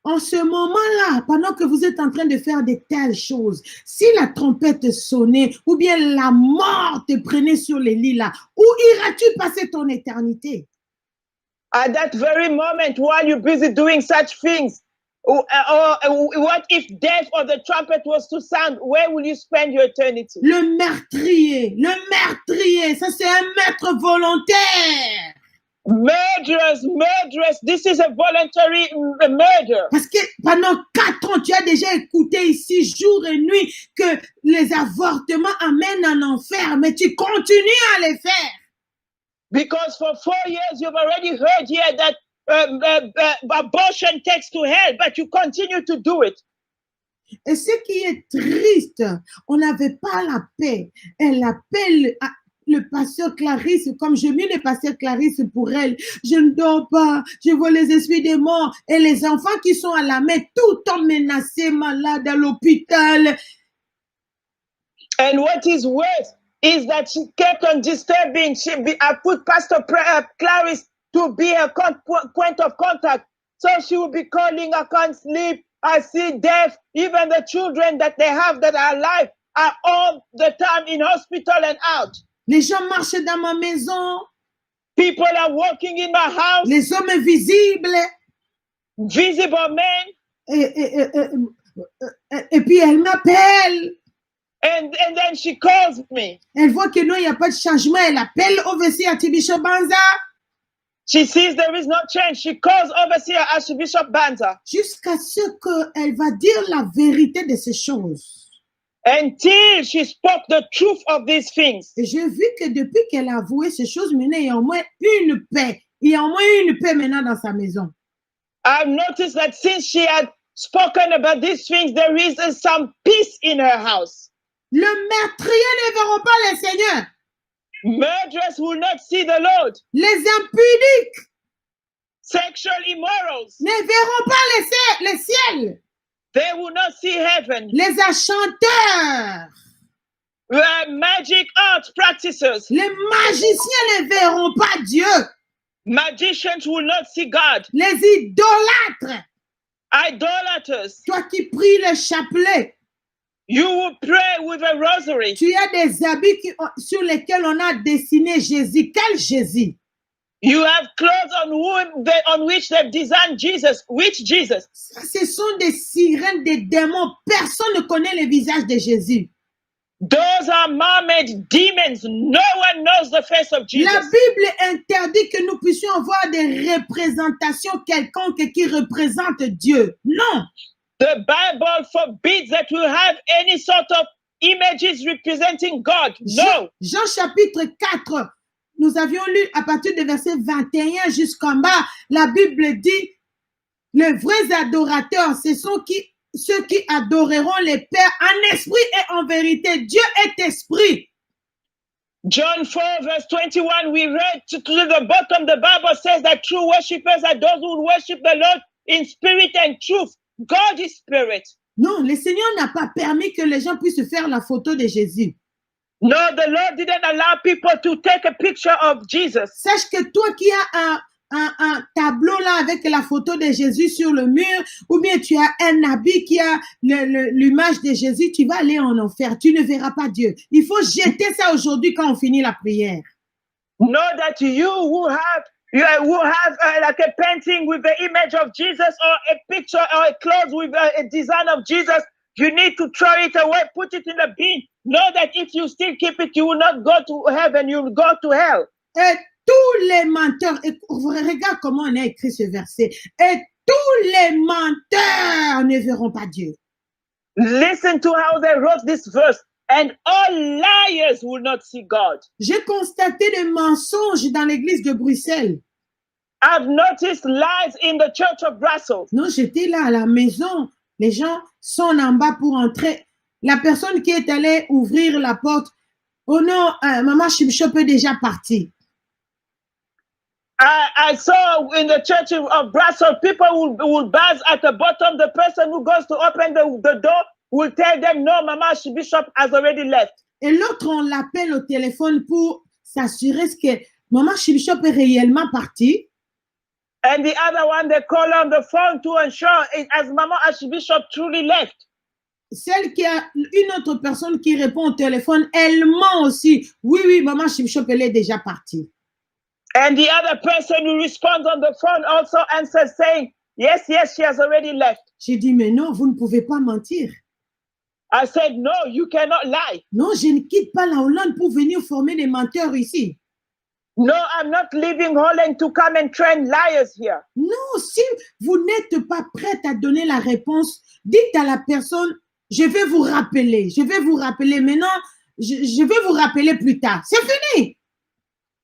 En ce moment-là, pendant que vous êtes en train de faire de telles choses, si la trompette sonnait ou bien la mort te prenait sur les lits là, où iras-tu passer ton éternité? At that very moment, while you're busy doing such things, or what if death or the trumpet was to sound? Where will you spend your eternity? Le meurtrier, ça c'est un maître volontaire. Murderers, this is a voluntary murder. Parce que pendant 4 ans, tu as déjà écouté ici jour et nuit que les avortements amènent en enfer, mais tu continues à les faire. Because for 4 years, you've already heard here that abortion takes to hell, but you continue to do it. Et ce qui est triste, on n'avait pas la paix. Elle appelle le pasteur Clarisse, comme je mis le pasteur Clarisse pour elle. Je ne dors pas, je vois les esprits des morts. Et les enfants qui sont à la main, tout en menacés, malades à l'hôpital. And what is worse is that she kept on disturbing. I put Pastor Clarice to be her point of contact. So she will be calling, I can't sleep, I see death. Even the children that they have that are alive are all the time in hospital and out. Les gens marchent dans ma maison. People are walking in my house. Les hommes invisibles. Visible men. Et puis elle m'appelle. And then she calls me. Elle voit que non, il n'y a pas de changement. Elle appelle Overseer Archbishop Banza. She sees there is no change. She calls Overseer Archbishop Banza. Jusqu'à ce qu'elle va dire la vérité de ces choses. until she spoke the truth of these things. Et j'ai vu que depuis qu'elle a avoué ces choses, maintenant, il y a au moins une paix. Il y a au moins une paix maintenant dans sa maison. I've noticed that since she had spoken about these things, there is some peace in her house. Le meurtrier ne verront pas le Seigneur. Murderers will not see the Lord. Les impudiques Sexual immorals, ne verront pas le ciel. they will not see heaven. Les enchanteurs, Magic art practices, les magiciens ne verront pas Dieu. magicians will not see God. Les idolâtres, Idolaters, toi qui pries le chapelet, you will pray with a rosary. tu as des habits sur lesquels on a dessiné Jésus. Quel Jésus? You have clothes on which they've designed Jesus. Which Jesus? Ce sont des sirènes, des démons. Personne ne connaît le visage de Jésus. Those are man-made demons. No one knows the face of Jesus. La Bible interdit que nous puissions avoir des représentations quelconques qui représentent Dieu. Non. The Bible forbids that we have any sort of images representing God. No. Jean chapitre 4, nous avions lu à partir du verset 21 jusqu'en bas, la Bible dit, les vrais adorateurs, ce sont ceux qui adoreront les pères en esprit et en vérité. Dieu est esprit. John 4 verse 21, we read to the bottom, the Bible says that true worshippers are those who worship the Lord in spirit and truth. God is spirit. Non, le Seigneur n'a pas permis que les gens puissent faire la photo de Jésus. No, the Lord didn't allow people to take a picture of Jesus. Sache que toi qui as un tableau là avec la photo de Jésus sur le mur, ou bien tu as un habit qui a l'image de Jésus, tu vas aller en enfer. Tu ne verras pas Dieu. Il faut jeter ça aujourd'hui quand on finit la prière. Know that you who have like a painting with the image of Jesus or a picture or a clothes with a design of Jesus, you need to throw it away, put it in the bin. Know that if you still keep it, you will not go to heaven, you will go to hell. Et tous les menteurs, et regarde comment on a écrit ce verset, et tous les menteurs ne verront pas Dieu. Listen to how they wrote this verse. And all liars will not see God. J'ai constaté des mensonges dans l'église de Bruxelles. I've noticed lies in the church of Brussels. Non, j'étais là à la maison. Les gens sont en bas pour entrer. La personne qui est allée ouvrir la porte, oh non, Maman Shimshop est déjà partie. I saw in the church of Brussels, people will buzz at the bottom. The person who goes to open the door will tell them, no, Mama Bishop has already left. Et l'autre, on l'appelle au téléphone pour s'assurer que Maman Bishop est réellement partie. And the other one, they call on the phone to ensure as Mama Bishop truly left. Celle qui a une autre personne qui répond au téléphone, elle ment aussi. Oui, oui, Maman Bishop, elle est déjà partie. And the other person who responds on the phone also answers saying, yes, yes, she has already left. J'ai dit, mais non, vous ne pouvez pas mentir. I said, no, you cannot lie. Non, je ne quitte pas la Hollande pour venir former des menteurs ici. No, I'm not leaving Holland to come and train liars here. Non, si vous n'êtes pas prête à donner la réponse, dites à la personne, je vais vous rappeler. Je vais vous rappeler maintenant. Je vais vous rappeler plus tard. C'est fini.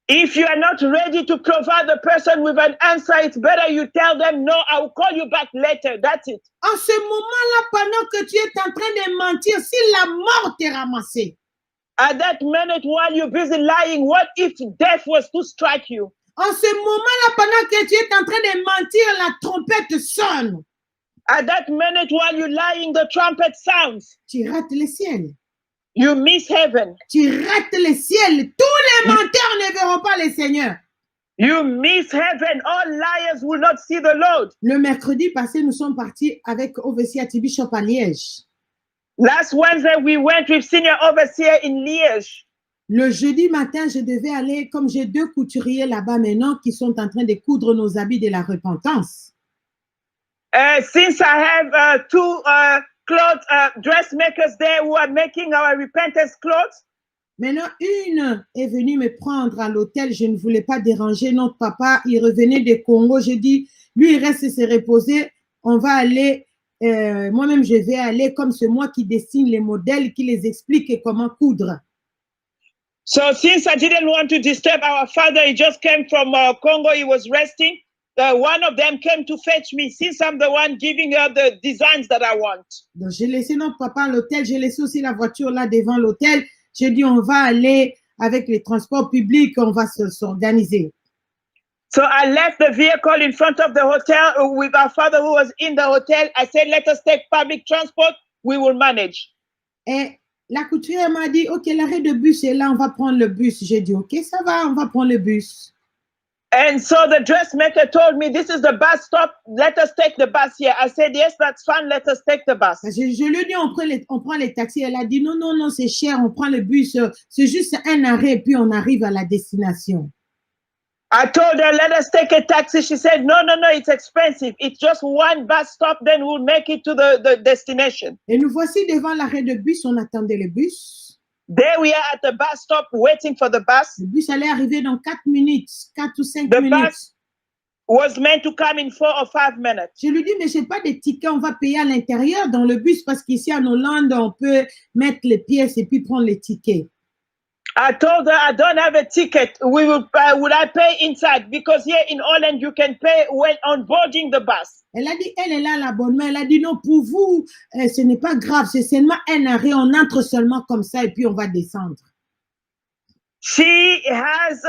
If you are not ready to provide the person with an answer, it's better you tell them, no, I will call you back later. That's it. En ce moment-là, pendant que tu es en train de mentir, si la mort t'est ramassée. At that minute, while you're busy lying, what if death was to strike you? En ce moment-là, pendant que tu es en train de mentir, la trompette sonne. At that minute, while you're lying, the trumpet sounds. Tu rates le ciel. You miss heaven. Tu rates le ciel. Tous les menteurs ne verront pas le Seigneur. You miss heaven. All liars will not see the Lord. Le mercredi passé, nous sommes partis avec Overseer Bishop à Liège. Last Wednesday, we went with Senior Overseer in Liège. Le jeudi matin, je devais aller, comme j'ai 2 couturiers là-bas maintenant qui sont en train de coudre nos habits de la repentance. Since I have 2 dressmakers there who are making our repentance clothes. Maintenant, une est venue me prendre à l'hôtel. Je ne voulais pas déranger notre papa. Il revenait de Congo. J'ai dit, lui, il reste se reposer. On va aller moi-même, je vais aller comme c'est moi qui dessine les modèles, qui les explique et comment coudre. So since I didn't want to disturb our father, he just came from Congo, he was resting. One of them came to fetch me since I'm the one giving her the designs that I want. Donc, j'ai laissé notre papa à l'hôtel, j'ai laissé aussi la voiture là devant l'hôtel. J'ai dit, on va aller avec les transports publics, on va s'organiser. So I left the vehicle in front of the hotel with our father who was in the hotel. I said, let us take public transport, we will manage. Et la couturière m'a dit, OK, l'arrêt de bus est là, on va prendre le bus. J'ai dit, OK, ça va, on va prendre le bus. And so the dressmaker told me, this is the bus stop, let us take the bus here. I said, yes, that's fine, let us take the bus. Je lui ai dit, on prend les taxis. Elle a dit, non, non, non, c'est cher, on prend le bus. C'est juste un arrêt et puis on arrive à la destination. I told her, let us take a taxi. She said, no, no, no, it's expensive. It's just one bus stop, then we'll make it to the destination. Et nous voici devant l'arrêt de bus, on attendait le bus. There we are at the bus stop waiting for the bus. Le bus allait arriver dans 4 minutes, 4 ou 5 The minutes. bus was meant to come in 4 or 5 minutes. Je lui dis, mais je n'ai pas de tickets, on va payer à l'intérieur dans le bus parce qu'ici en Hollande, on peut mettre les pièces et puis prendre les tickets. I told her I don't have a ticket. Would I pay inside? Because here in Holland you can pay when on boarding the bus. Elle a dit, elle est là à l'abonnement. Elle a dit, non, pour vous, ce n'est pas grave, c'est seulement un arrêt, on entre seulement comme ça et puis on va descendre. She has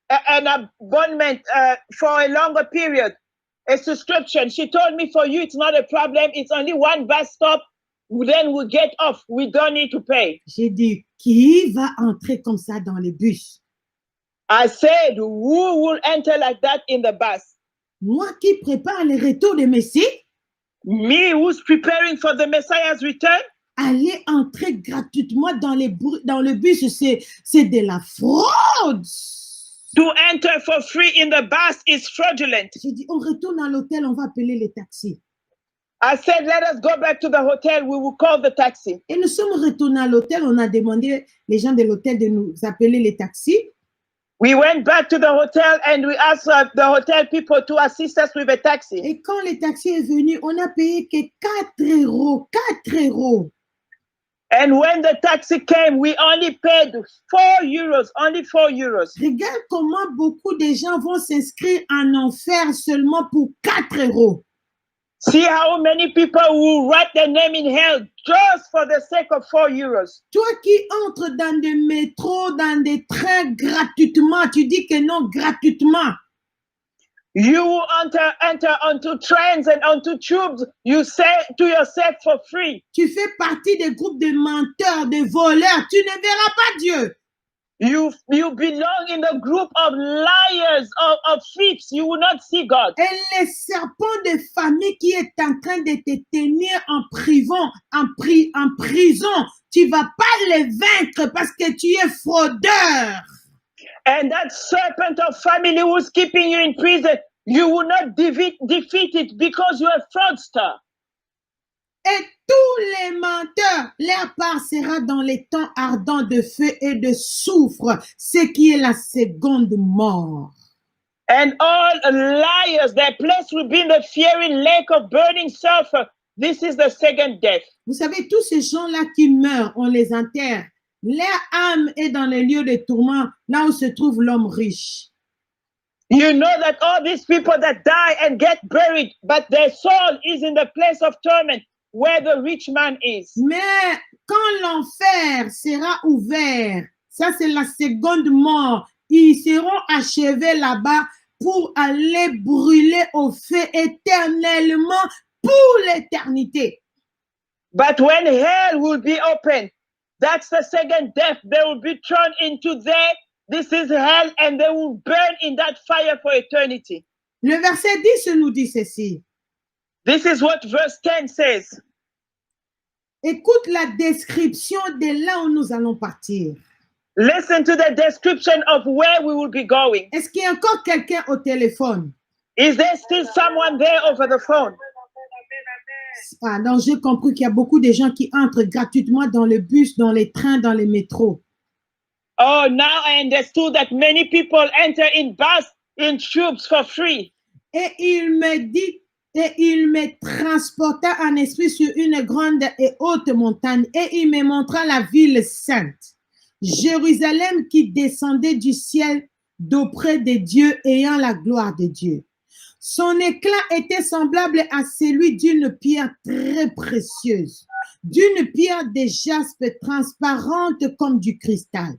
an abonnement for a longer period, a subscription. She told me for you it's not a problem. It's only one bus stop. Then we get off. We don't need to pay. J'ai dit, qui va entrer comme ça dans le bus? I said, who will enter like that in the bus? Moi qui prépare le retour de Messie? Me who's preparing for the Messiah's return? Aller entrer gratuitement dans le bus, c'est de la fraude. To enter for free in the bus is fraudulent. J'ai dit, on retourne à l'hôtel, on va appeler les taxis. I said, let us go back to the hotel. We will call the taxi. Et nous sommes retournés à l'hôtel. On a demandé les gens de l'hôtel de nous appeler les taxis. We went back to the hotel and we asked the hotel people to assist us with a taxi. Et quand le taxi est venu, on a payé que 4 euros. 4 euros. And when the taxi came, we only paid 4 euros, only 4 euros. Regarde comment beaucoup de gens vont s'inscrire en enfer seulement pour 4 euros. See how many people will write their name in hell just for the sake of 4 euros. Toi qui entres dans des métros, dans des trains gratuitement, tu dis que non, gratuitement. You will enter onto trains and onto tubes. You say to yourself for free. Tu fais partie des groupes de menteurs, de voleurs. Tu ne verras pas Dieu. You belong in the group of liars, of thieves. You will not see God. Et le serpent de famille qui est en train de te tenir en prison, tu vas pas le vaincre parce que tu es fraudeur. And that serpent of family who's keeping you in prison, you will not defeat it because you're a fraudster. Et tous les menteurs, leur part sera dans les temps ardents de feu et de soufre, ce qui est la seconde mort. And all liars, their place will be in the fiery lake of burning sulfur. This is the second death. Vous savez, tous ces gens-là qui meurent, on les enterre. Leur âme est dans les lieux de tourment, là où se trouve l'homme riche. You know that all these people that die and get buried, but their soul is in the place of torment, where the rich man is. Mais quand l'enfer sera ouvert, ça c'est la seconde mort, ils seront achevés là-bas pour aller brûler au feu éternellement pour l'éternité. But when hell will be open, that's the second death. They will be thrown into there. This is hell, and they will burn in that fire for eternity. Le verset 10 nous dit ceci. This is what verse 10 says. Écoute la description de là où nous allons partir. Listen to the description of where we will be going. Est-ce qu'il y a encore quelqu'un au téléphone? Is there still someone there over the phone? Ah, donc j'ai compris qu'il y a beaucoup de gens qui entrent gratuitement dans le bus, dans les trains, dans les métros. Oh, now I understood that many people enter in bus, in tubes for free. Et il me dit Et il me transporta en esprit sur une grande et haute montagne, et il me montra la ville sainte, Jérusalem, qui descendait du ciel d'auprès de Dieu, ayant la gloire de Dieu. Son éclat était semblable à celui d'une pierre très précieuse, d'une pierre de jaspe transparente comme du cristal.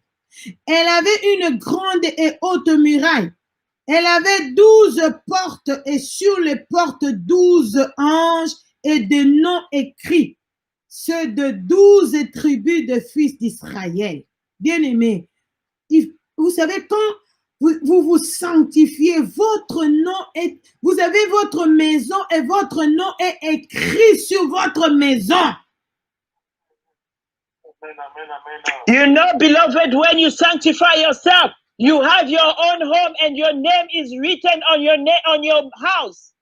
Elle avait une grande et haute muraille. Elle avait 12 portes, et sur les portes 12 anges et des noms écrits, ceux de 12 tribus de fils d'Israël. Bien-aimés, vous savez, quand vous vous sanctifiez, votre nom est, vous avez votre maison et votre nom est écrit sur votre maison. You know, beloved, when you sanctify yourself, you have your own home and your name is written on your house.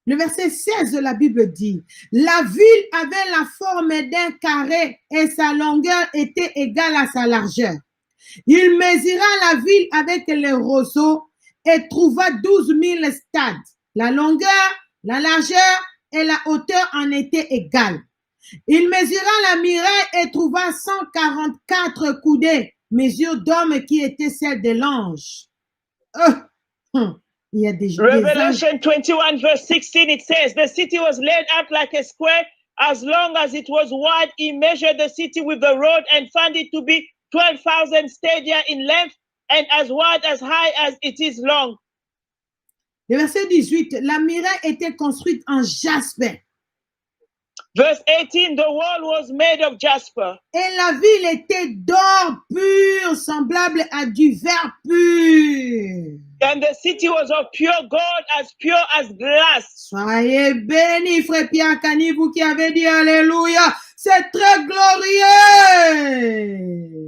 Le verset 16 de la Bible dit, la ville avait la forme d'un carré et sa longueur était égale à sa largeur. Il mesura la ville avec les roseaux et trouva 12 000 stades. La longueur, la largeur et la hauteur en étaient égales. Il mesura la muraille et trouva 144 coudées, mesure d'homme qui était celle de l'ange. Il y a des Revelation 21 verse 16, it says, the city was laid out like a square. As long as it was wide, he measured the city with the rod and found it to be 12,000 stadia in length and as wide as high as it is long. Le verset 18, la muraille était construite en jaspe. Verse 18, the wall was made of jasper. Et la ville était d'or pur, semblable à du verre pur. And the city was of pure pure as glass. Soyez bénis, frère Pierre Cani, vous qui avez dit Alléluia. C'est très glorieux.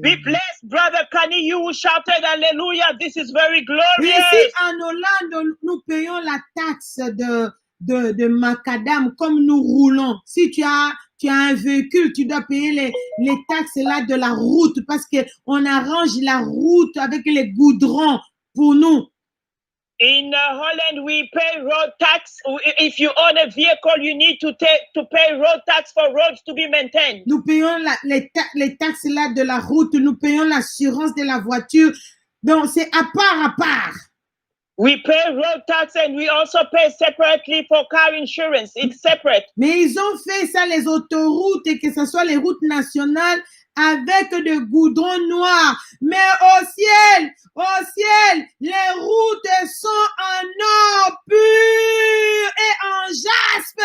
Be blessed, brother Kani, you who shouted Hallelujah. This is very glorious. Ici, en Hollande, nous payons la taxe de macadam comme nous roulons. Si tu as un véhicule, tu dois payer les taxes là de la route parce qu'on arrange la route avec les goudrons pour nous. In Holland, we pay road tax. If you own a vehicle, you need to pay road tax for roads to be maintained. Nous payons les taxes là de la route, nous payons l'assurance de la voiture. Donc, c'est à part. We pay road tax and we also pay separately for car insurance. It's separate. Mais ils ont fait ça, les autoroutes, et que ce soit les routes nationales, avec de goudron noir. Mais au ciel, les routes sont en or pur et en jaspe.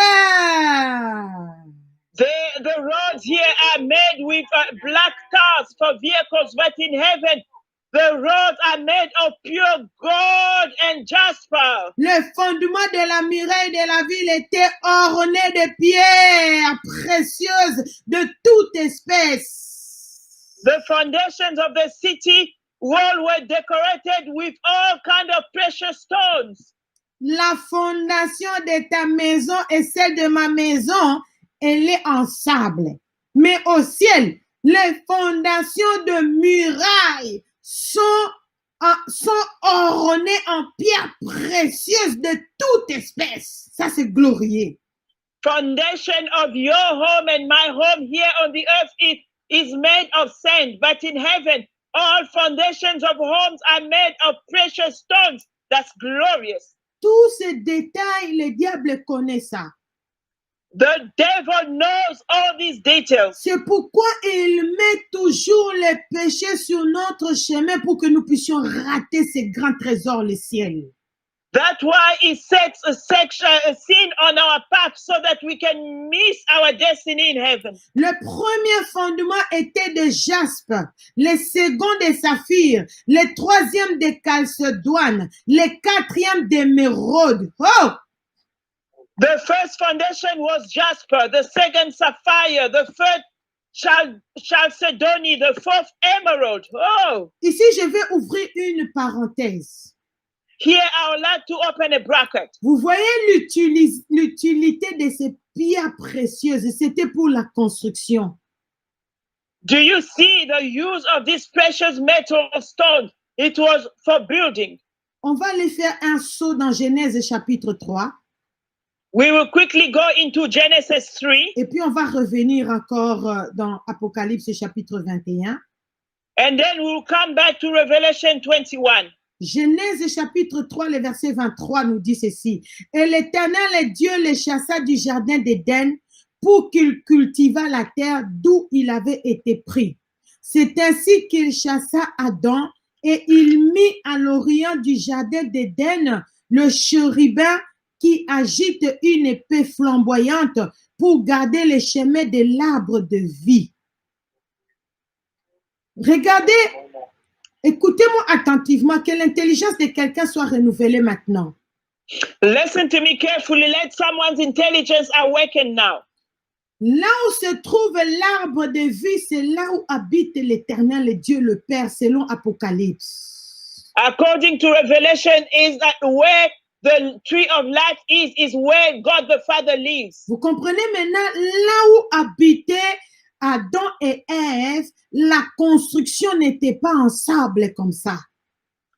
The roads here are made with black cars for vehicles, but in heaven, the roads are made of pure gold and jasper. Le fondement de la muraille de la ville était orné de pierres précieuses de toute espèce. The foundations of the city wall were decorated with all kinds of precious stones. La fondation de ta maison et celle de ma maison, elle est en sable. Mais au ciel, les fondations de murailles sont ornées en pierres précieuses de toute espèce. Ça, c'est glorieux. Foundation of your home and my home here on the earth is made of sand, but in heaven, all foundations of homes are made of precious stones. That's glorious. Tous ces détails, le diable connaît ça. The devil knows all these details. C'est pourquoi il met toujours les péchés sur notre chemin pour que nous puissions rater ces grands trésors, le ciel. That's why he sets a sin on our path so that we can miss our destiny in heaven. Le premier fondement était de jaspe, le second de saphir, le troisième de chalcédoine, le quatrième d'émeraude. Oh! The first foundation was jasper, the second sapphire, the third chalcedony, the fourth emerald. Oh! Ici, je vais ouvrir une parenthèse. Here, I would like to open a bracket. Vous voyez l'utilité de ces pierres précieuses. C'était pour la construction. Do you see the use of this precious metal stone? It was for building. On va aller faire un saut dans Genèse chapitre 3. We will quickly go into Genesis 3, et puis on va revenir encore dans Apocalypse chapitre 21. and then we'll come back to Revelation 21. Genèse chapitre 3, le verset 23 nous dit ceci. Et l'Éternel Dieu les chassa du jardin d'Éden pour qu'il cultivât la terre d'où il avait été pris. C'est ainsi qu'il chassa Adam et il mit à l'orient du jardin d'Éden le chérubin qui agite une épée flamboyante pour garder les chemins de l'arbre de vie. Regardez, écoutez-moi attentivement, que l'intelligence de quelqu'un soit renouvelée maintenant. Listen to me carefully. Let someone's intelligence awaken now. Là où se trouve l'arbre de vie, c'est là où habite l'Éternel Dieu le Père, selon Apocalypse. According to Revelation, is that where the tree of life is where God the Father lives. Vous comprenez maintenant, là où habitaient Adam et Ève, la construction n'était pas en sable comme ça.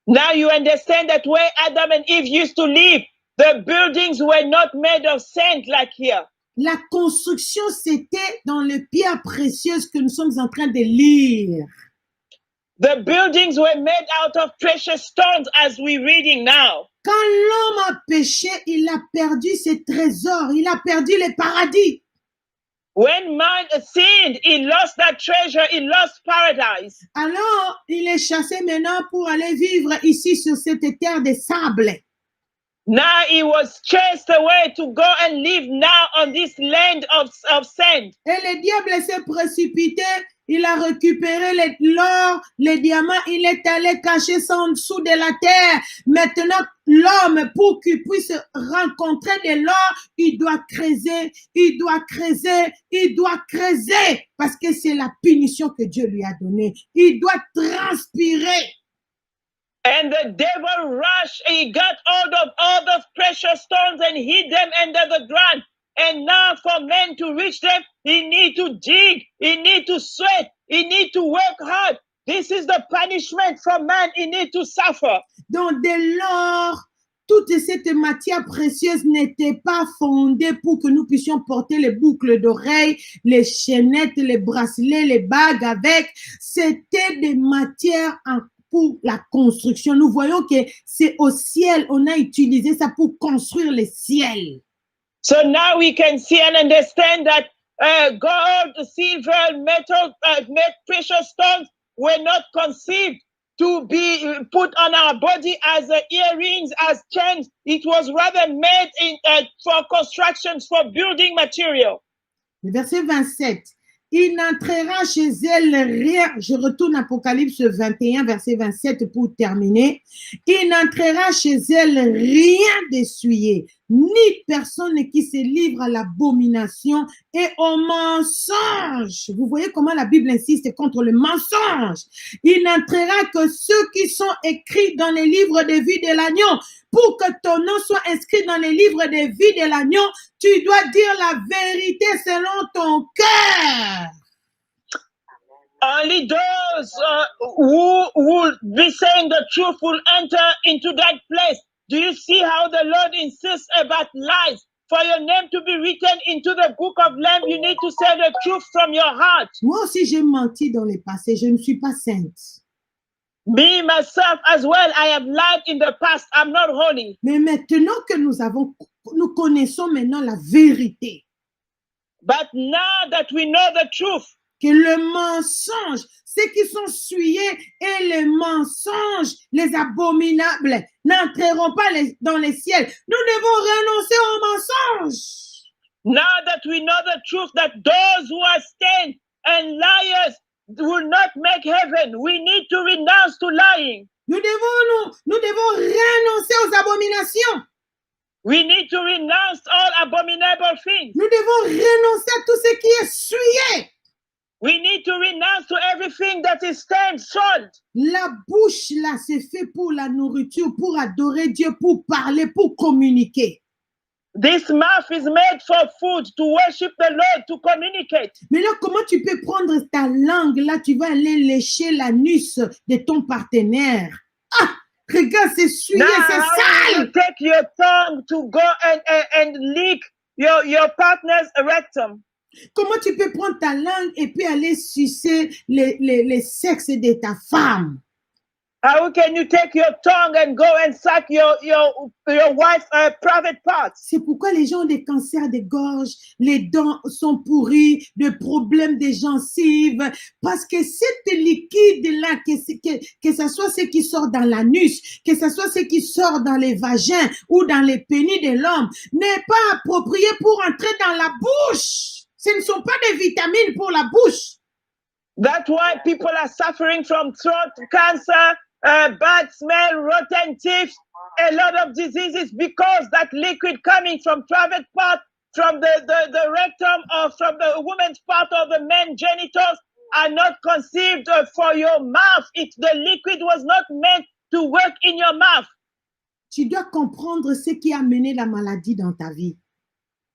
Now you understand that where Adam and Eve used to live, the buildings were not made of sand like here. La construction, c'était dans les pierres précieuses que nous sommes en train de lire. The buildings were made out of precious stones as we're reading now. Quand l'homme a péché, il a perdu ses trésors, il a perdu les paradis. When man sinned, he lost that treasure, he lost paradise. Alors, il est chassé maintenant pour aller vivre ici sur cette terre de sable. Now he was chased away to go and live now on this land of sand. Et le diable s'est précipité, il a récupéré l'or, les diamants, il est allé cacher ça en dessous de la terre. Maintenant, l'homme, pour qu'il puisse rencontrer de l'or, il doit creuser, il doit creuser, il doit creuser, parce que c'est la punition que Dieu lui a donnée. Il doit transpirer. And the devil rushed, he got hold of all those precious stones and hid them under the ground. And now for men to reach them, he need to dig, he need to sweat, he need to work hard. This is the punishment for man, he need to suffer. Donc, dès lors, toute cette matière précieuse n'était pas fondée pour que nous puissions porter les boucles d'oreilles, les chaînettes, les bracelets, les bagues avec. C'était des matières pour la construction. Nous voyons que c'est au ciel, on a utilisé ça pour construire le ciel. So now we can see and understand that gold, silver, metal, precious stones were not conceived to be put on our body as earrings, as chains. It was rather made for constructions, for building material. Le verset 27. Il n'entrera chez elle rien. Je retourne à Apocalypse 21, verset 27 pour terminer. Il n'entrera chez elle rien d'essuyé, ni personne qui se livre à l'abomination et au mensonge. Vous voyez comment la Bible insiste contre le mensonge. Il n'entrera que ceux qui sont écrits dans les livres de vie de l'agneau. Pour que ton nom soit inscrit dans les livres de vie de l'agneau, tu dois dire la vérité selon ton cœur. Only those who will be saying the truth will enter into that place. Do you see how the Lord insists about lies? For your name to be written into the book of life, you need to say the truth from your heart. Moi aussi, j'ai menti dans le passé. Je ne suis pas sainte. Me, myself as well, I have lied in the past. I'm not holy. Mais maintenant que nous connaissons maintenant la vérité, But now that we know the truth, que le mensonge, ceux qui sont souillés et les mensonges, les abominables, n'entreront pas dans les ciels. Nous devons renoncer aux mensonges. now that we know the truth, that those who are stained and liars will not make heaven, we need to renounce to lying. Nous devons renoncer aux abominations. We need to renounce all abominable things. Nous devons renoncer à tout ce qui est souillé. We need to renounce to everything that is stained, soiled. La bouche, là, c'est fait pour la nourriture, pour adorer Dieu, pour parler, pour communiquer. This mouth is made for food, to worship the Lord, to communicate. Mais là, comment tu peux prendre ta langue, là, tu vas aller lécher l'anus de ton partenaire. Ah! Regarde, c'est souillé, Now, c'est how will sale. you take your tongue to go and lick your partner's rectum? Comment tu peux prendre ta langue et puis aller sucer les sexes de ta femme? How can you take your tongue and go and suck your wife's private parts? C'est pourquoi les gens ont des cancers de gorge, les dents sont pourries, des problèmes des gencives, parce que cette liquide-là, que ce soit ce qui sort dans l'anus, que ce soit ce qui sort dans les vagins ou dans les pénis de l'homme, n'est pas approprié pour entrer dans la bouche. Ce ne sont pas des vitamines pour la bouche. That's why people are suffering from throat cancer, bad smell, rotten teeth, a lot of diseases because that liquid coming from private part, from the rectum or from the woman's part or the men's genitals are not conceived for your mouth. The liquid was not meant to work in your mouth. Tu dois comprendre ce qui a mené la maladie dans ta vie.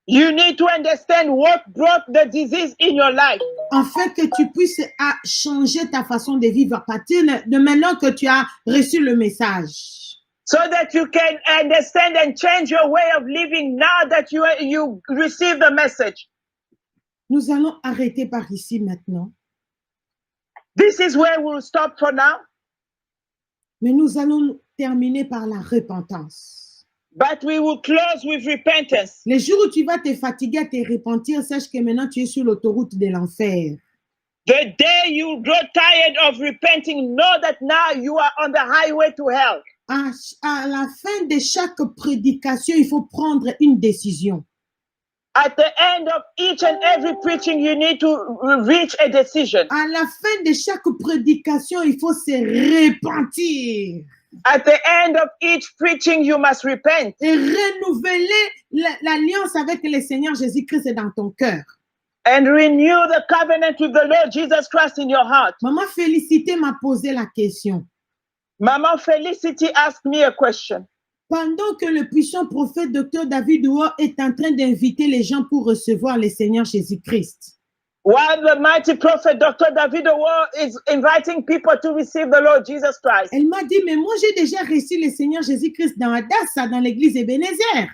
You need to understand what brought the disease in your life. Afin que tu puisses changer ta façon de vivre à partir de maintenant que tu as reçu le message. So that you can understand and change your way of living now that you receive the message. Nous allons arrêter par ici maintenant. This is where we'll stop for now. Mais nous allons terminer par la repentance. But we will close with repentance. Les jours où tu vas te fatiguer à te repentir, sache que maintenant tu es sur l'autoroute de l'enfer. The day you grow tired of repenting, know that now you are on the highway to hell. À la fin de chaque prédication, il faut prendre une décision. At the end of each and every preaching, you need to reach a decision. À la fin de chaque prédication, il faut se repentir. At the end of each preaching, you must repent. Et renouveler l'alliance avec le Seigneur Jésus-Christ dans ton cœur. And renew the covenant with the Lord Jesus Christ in your heart. Maman Félicité m'a posé la question. Mama Felicity asked me a question. Pendant que le puissant prophète Dr. David Ouah est en train d'inviter les gens pour recevoir le Seigneur Jésus-Christ, While the mighty prophet Dr. David Owa is inviting people to receive the Lord Jesus Christ. elle m'a dit, mais moi j'ai déjà reçu le Seigneur Jésus-Christ dans Adassa, dans l'église Ebenezer.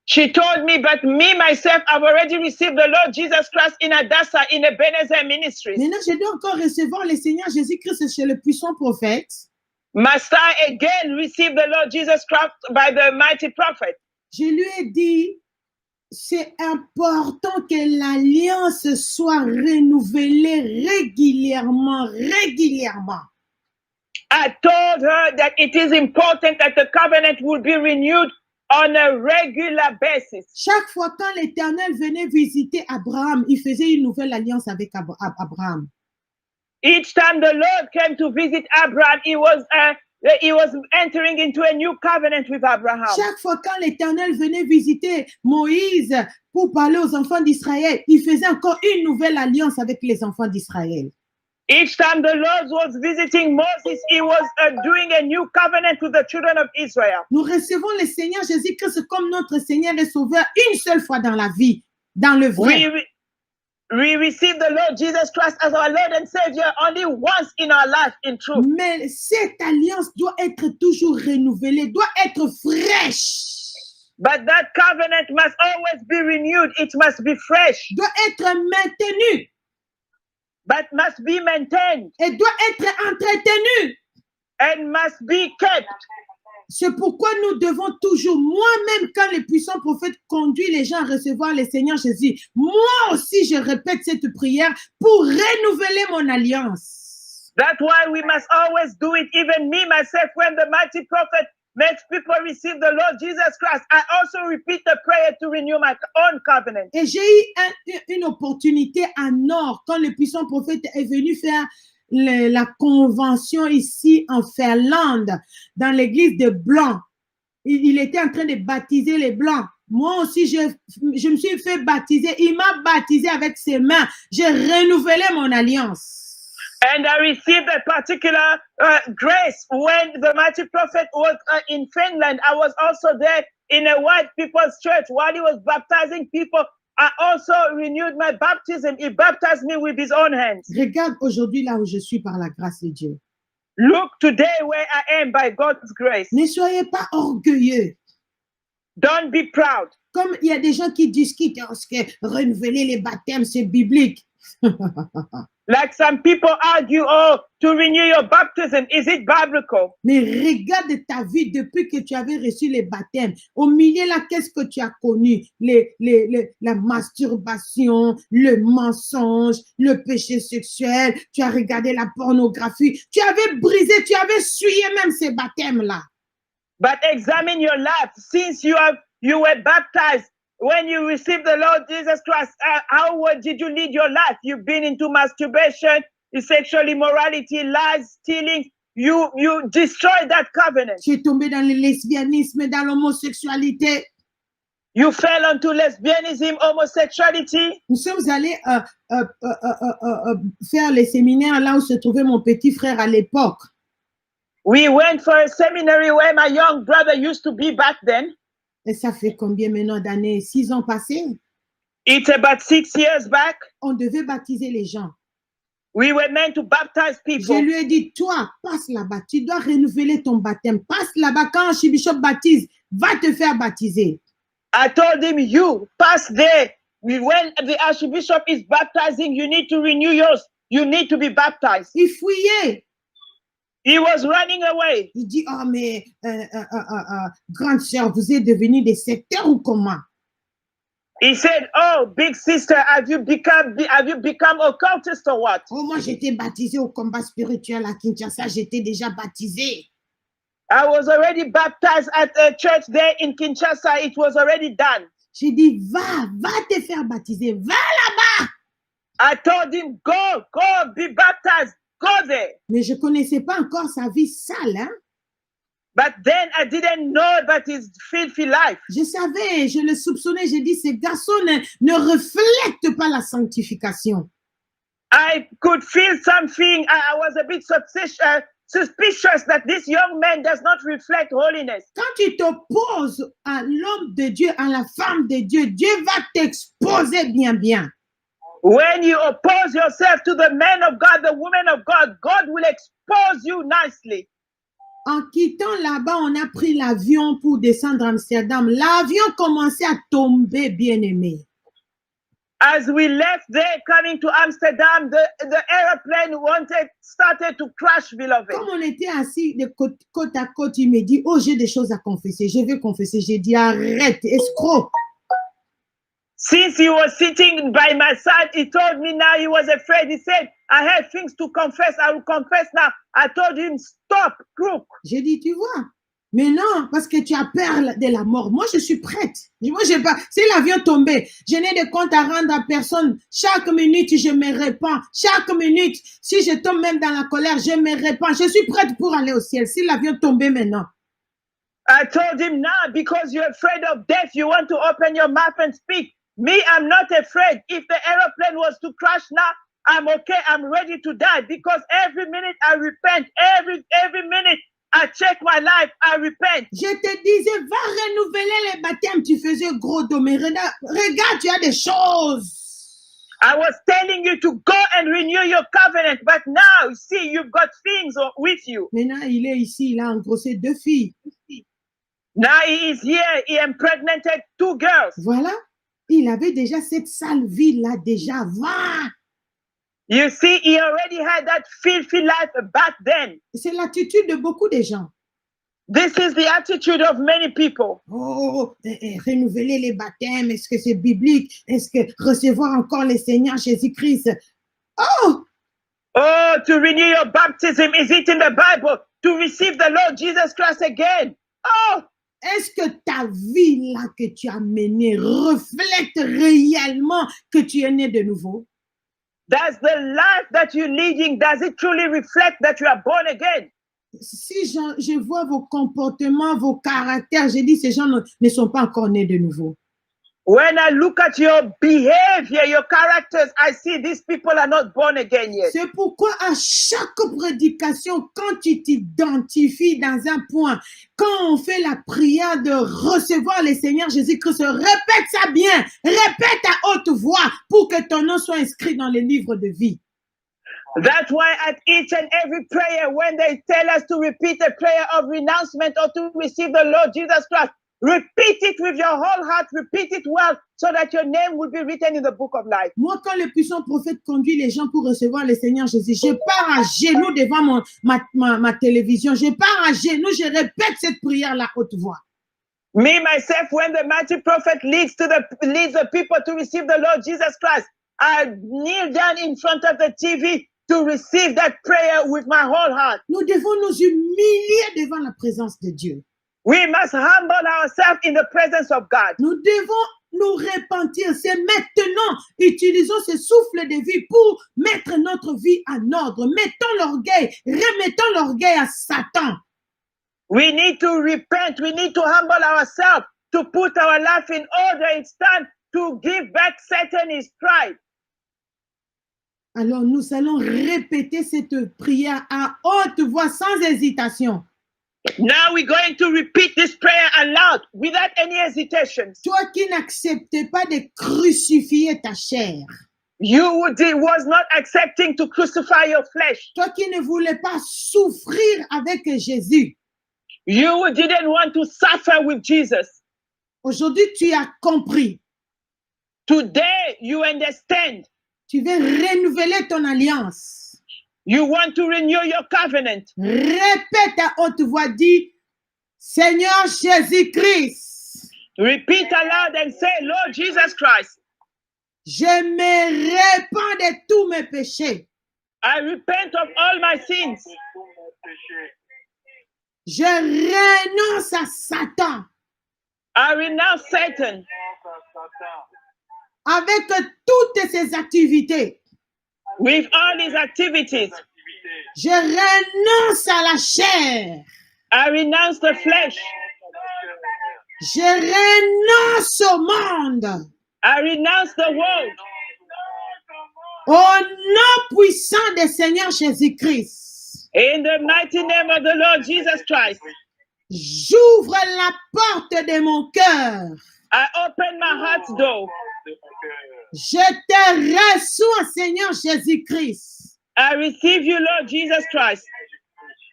She told me, but me, myself, I've already received the Lord Jesus Christ in Adassa, in Ebenezer Ministries. Maintenant, je dois encore recevoir le Seigneur Jésus-Christ chez le puissant prophète. Must I again receive the Lord Jesus Christ by the mighty prophet? Je lui ai dit, c'est important que l'alliance soit renouvelée régulièrement. I told her that it is important that the covenant will be renewed on a regular basis. Chaque fois quand l'Éternel venait visiter Abraham, il faisait une nouvelle alliance avec Abraham. Each time the Lord came to visit Abraham, he was entering into a new covenant with Abraham. Chaque fois quand l'Éternel venait visiter Moïse pour parler aux enfants d'Israël, il faisait encore une nouvelle alliance avec les enfants d'Israël. Each time the Lord was visiting Moses, he was doing a new covenant with the children of Israel. Nous recevons le Seigneur Jésus-Christ comme notre Seigneur et Sauveur une seule fois dans la vie, dans le vrai. We receive the Lord Jesus Christ as our Lord and Savior only once in our life, in truth. Mais cette alliance doit être toujours renouvelée, doit être fraîche. But that covenant must always be renewed. It must be fresh. Doit être maintenue. But must be maintained. Et doit être entretenue. And must be kept. C'est pourquoi nous devons toujours, moi-même, quand le puissant prophète conduit les gens à recevoir le Seigneur Jésus, moi aussi, je répète cette prière pour renouveler mon alliance. That's why we must always do it. Even me, myself, when the mighty prophet makes people receive the Lord Jesus Christ, I also repeat the prayer to renew my own covenant. Et j'ai eu une opportunité en or quand le puissant prophète est venu faire la convention ici en Finlande, dans l'église des Blancs. Il était en train de baptiser les Blancs. Moi aussi, je me suis fait baptiser. Il m'a baptisé avec ses mains. J'ai renouvelé mon alliance. And I received a particular grace when the mighty prophet was in Finland. I was also there in a white people's church while he was baptizing people. I also renewed my baptism. He baptized me with his own hands. Regarde aujourd'hui là où je suis par la grâce de Dieu. Look today where I am by God's grace. Ne soyez pas orgueilleux. Don't be proud. Comme il y a des gens qui discutent, parce que renouveler les baptêmes, c'est biblique. Like some people argue, oh, to renew your baptism, is it biblical? Mais regarde ta vie depuis que tu avais reçu les baptêmes. Au milieu là, qu'est-ce que tu as connu? La masturbation, le mensonge, le péché sexuel. Tu as regardé la pornographie. Tu avais brisé, tu avais souillé même ces baptêmes-là. But examine your life since you were baptized. When you received the Lord Jesus Christ, how did you lead your life? You've been into masturbation, sexual immorality, lies, stealing. You destroyed that covenant. Tu es tombé dans le lesbianisme, dans l'homosexualité. You fell into lesbianism, homosexuality. Nous sommes allés faire les séminaires là où se trouvait mon petit frère à l'époque. We went for a seminary where my young brother used to be back then. Et ça fait combien maintenant d'années? 6 ans passés? It's about 6 years back. On devait baptiser les gens. We were meant to baptize Je people. lui ai dit, toi, passe là-bas. Tu dois renouveler ton baptême. Passe là-bas. Quand Archbishop baptise, va te faire baptiser. I told him, you pass there. When the Archbishop is baptizing, you need to renew yours. You need to be baptized. Il fouillait. He was running away. Il dit, oh mais, grande sœur, vous êtes devenus des secteurs ou comment? He said, oh, big sister, have you become occultist or what? Oh, moi, j'étais baptisé au combat spirituel à Kinshasa. J'étais déjà baptisé. I was already baptized at a church there in Kinshasa. It was already done. J'ai dit, va te faire baptiser. Va là-bas. I told him, go, be baptized. Go there. Mais je ne connaissais pas encore sa vie sale. Hein? But then I didn't know about his filthy life. Je savais, je le soupçonnais. J'ai dit, ces garçons ne reflètent pas la sanctification. I could feel something. I was a bit suspicious that this young man does not reflect holiness. Quand tu t'opposes à l'homme de Dieu, à la femme de Dieu, Dieu va t'exposer bien. When you oppose yourself to the man of God, the woman of God, God will expose you nicely. En quittant là-bas, on a pris l'avion pour descendre à Amsterdam. L'avion commençait à tomber, bien-aimé. As we left there, coming to Amsterdam, the airplane started to crash, beloved. Comme on était assis de côte à côte, il me dit, oh, j'ai des choses à confesser. Je vais confesser. J'ai dit, arrête, escroc. Since he was sitting by my side, he told me now he was afraid. He said, I have things to confess. I will confess now. I told him, stop, crook. J'ai dit, tu vois, mais non, parce que tu as peur de la mort. Moi, je suis prête. Moi, j'ai pas. Si l'avion tombait, je n'ai de compte à rendre à personne. Chaque minute, je me répands. Chaque minute, si je tombe même dans la colère, je me répands. Je suis prête pour aller au ciel. Si l'avion tombait maintenant. I told him now, because you're afraid of death, you want to open your mouth and speak. Me, I'm not afraid. If the aeroplane was to crash now, I'm okay. I'm ready to die because every minute I repent. Every minute I check my life. I repent. Je te disais, va renouveler les baptêmes. Tu faisais gros dos, mais regarde, tu as des choses. I was telling you to go and renew your covenant, but now, see, you've got things with you. Maintenant, il est ici, il a engrossé 2 filles. Now he is here. He impregnated 2 girls. Voilà. Il avait déjà cette sale vie-là déjà avant. You see, he already had that filthy life back then. C'est l'attitude de beaucoup de gens. This is the attitude of many people. Oh, renouveler les baptêmes, est-ce que c'est biblique? Est-ce que recevoir encore le Seigneur Jésus-Christ? Oh! Oh, to renew your baptism, is it in the Bible? To receive the Lord Jesus Christ again? Oh! Est-ce que ta vie là que tu as menée reflète réellement que tu es né de nouveau? Does the life that you're leading, does it truly reflect that you are born again? Si je vois vos comportements, vos caractères, je dis ces gens ne sont pas encore nés de nouveau. When I look at your behavior, your characters, I see these people are not born again yet. C'est pourquoi à chaque prédication, quand tu t'identifies dans un point, quand on fait la prière de recevoir le Seigneur Jésus-Christ, répète ça bien, répète à haute voix pour que ton nom soit inscrit dans le livre de vie. That's why at each and every prayer, when they tell us to repeat a prayer of renouncement or to receive the Lord Jesus Christ, repeat it with your whole heart, repeat it well, so that your name will be written in the book of life. Moi, quand le puissant prophète conduit les gens pour recevoir le Seigneur Jésus, je pars à genoux devant ma télévision. Je pars à genoux, je répète cette prière à la haute voix. Me, myself, when the mighty prophet leads the people to receive the Lord Jesus Christ, I kneel down in front of the TV to receive that prayer with my whole heart. Nous devons nous humilier devant la présence de Dieu. We must humble ourselves in the presence of God. Nous devons nous repentir. C'est maintenant. Utilisons ce souffle de vie pour mettre notre vie en ordre. Mettons l'orgueil. Remettons l'orgueil à Satan. We need to repent. We need to humble ourselves to put our life in order. It's time to give back Satan his pride. Alors, nous allons répéter cette prière à haute voix, sans hésitation. Now we're going to repeat this prayer aloud without any hesitation. Toi qui n'acceptais pas de crucifier ta chair. Was not accepting to crucify your flesh. Toi qui ne voulais pas souffrir avec Jésus. You didn't want to suffer with Jesus. Aujourd'hui, tu as compris. Today, you understand. Tu veux renouveler ton alliance. You want to renew your covenant. Répète à haute voix, dis, Seigneur Jésus-Christ. Repeat aloud and say, Lord Jesus Christ. Je me répands de tous mes péchés. I repent of all my sins. Je renonce à Satan. I renounce Satan. Avec toutes ses activités. With all his activities. Je renonce à la chair. I renounce the flesh. Je renonce au monde. I renounce the world. Au nom puissant du Seigneur Jésus-Christ. In the mighty name of the Lord Jesus Christ. J'ouvre la porte de mon cœur. I open my heart's door. Je te reçois, Seigneur Jésus-Christ. I receive you, Lord Jesus Christ.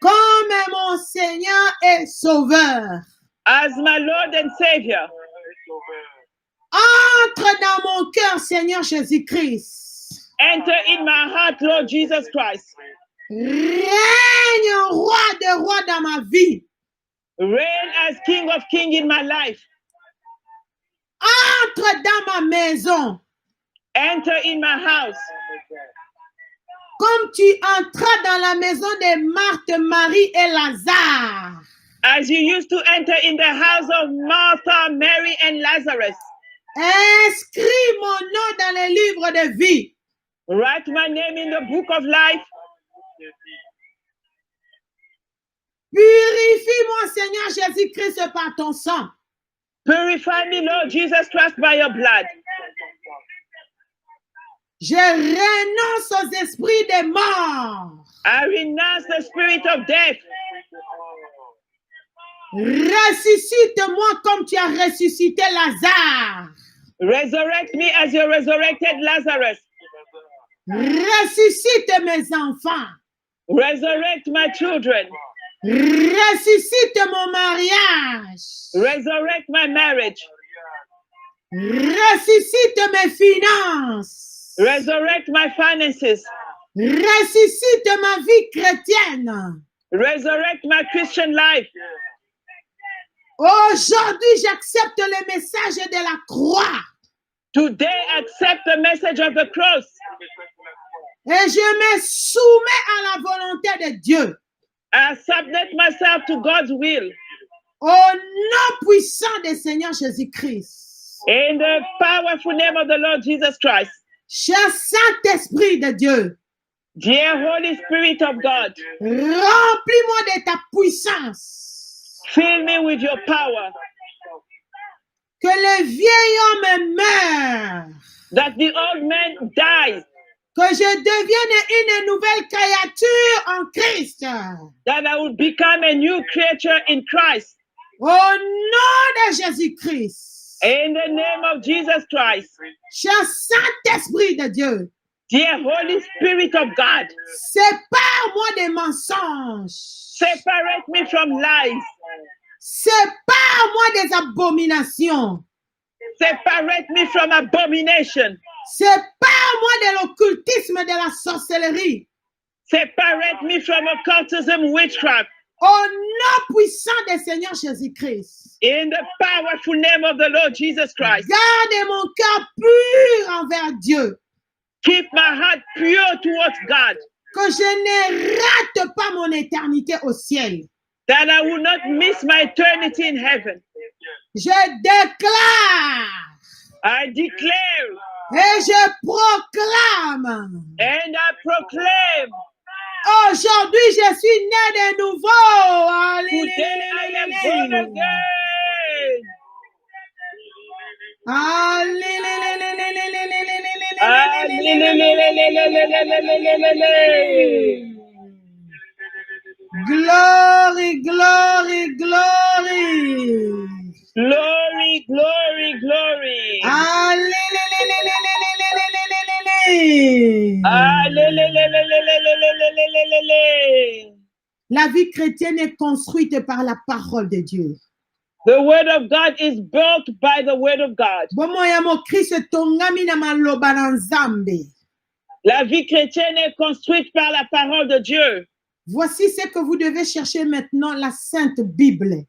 Comme mon Seigneur et Sauveur. As my Lord and Savior. Entre dans mon cœur, Seigneur Jésus-Christ. Enter in my heart, Lord Jesus Christ. Règne roi de rois dans ma vie. Reign as King of Kings in my life. Entre dans ma maison. Enter in my house. Comme tu entras dans la maison de Marthe, Marie et Lazare. As you used to enter in the house of Martha, Mary, and Lazarus. Inscris mon nom dans le livre de vie. Write my name in the book of life. Purifie-moi, Seigneur Jésus-Christ, par ton sang. Purify me, Lord Jesus Christ, by your blood. Je renonce aux esprits des morts. I renounce the spirit of death. Ressuscite-moi comme tu as ressuscité Lazare. Resurrect me as you resurrected Lazarus. Ressuscite mes enfants. Resurrect my children. Ressuscite mon mariage. Resurrect my marriage. Ressuscite mes finances. Resurrect my finances. Ressuscite ma vie chrétienne. Resurrect my Christian life. Aujourd'hui, j'accepte le message de la croix. Today, accept the message of the cross. Et je me soumets à la volonté de Dieu. I submit myself to God's will. Au nom puissant du Seigneur Jésus-Christ. In the powerful name of the Lord Jesus Christ. Cher Saint-Esprit de Dieu. Dear Holy Spirit of God. Remplis-moi de ta puissance. Fill me with your power. Que le vieil homme meure. That the old man dies. Que je devienne une nouvelle créature en Christ. That I will become a new creature in Christ. Au nom de Jésus-Christ. In the name of Jesus Christ. Cher Saint-Esprit de Dieu. Dear Holy Spirit of God, sépare-moi des mensonges. separate me from lies. Sépare-moi des abominations. Separate me from abomination. Sépare-moi de l'occultisme et de la sorcellerie. Separate me from occultism, witchcraft. Au nom puissant du Seigneur Jésus-Christ. In the powerful name of the Lord Jesus Christ. Garde mon cœur pur envers Dieu. Keep my heart pure towards God. Que je ne rate pas mon éternité au ciel. That I will not miss my eternity in heaven. Je déclare I declare et je proclame. and I proclaim. Aujourd'hui, je suis né de nouveau. Today I am born again. Glory, glory, glory. Glory, glory, glory. La vie chrétienne est construite par la parole de Dieu. The word of God is built by the word of God. La vie chrétienne est construite par la parole de Dieu. Voici ce que vous devez chercher maintenant, la Sainte Bible.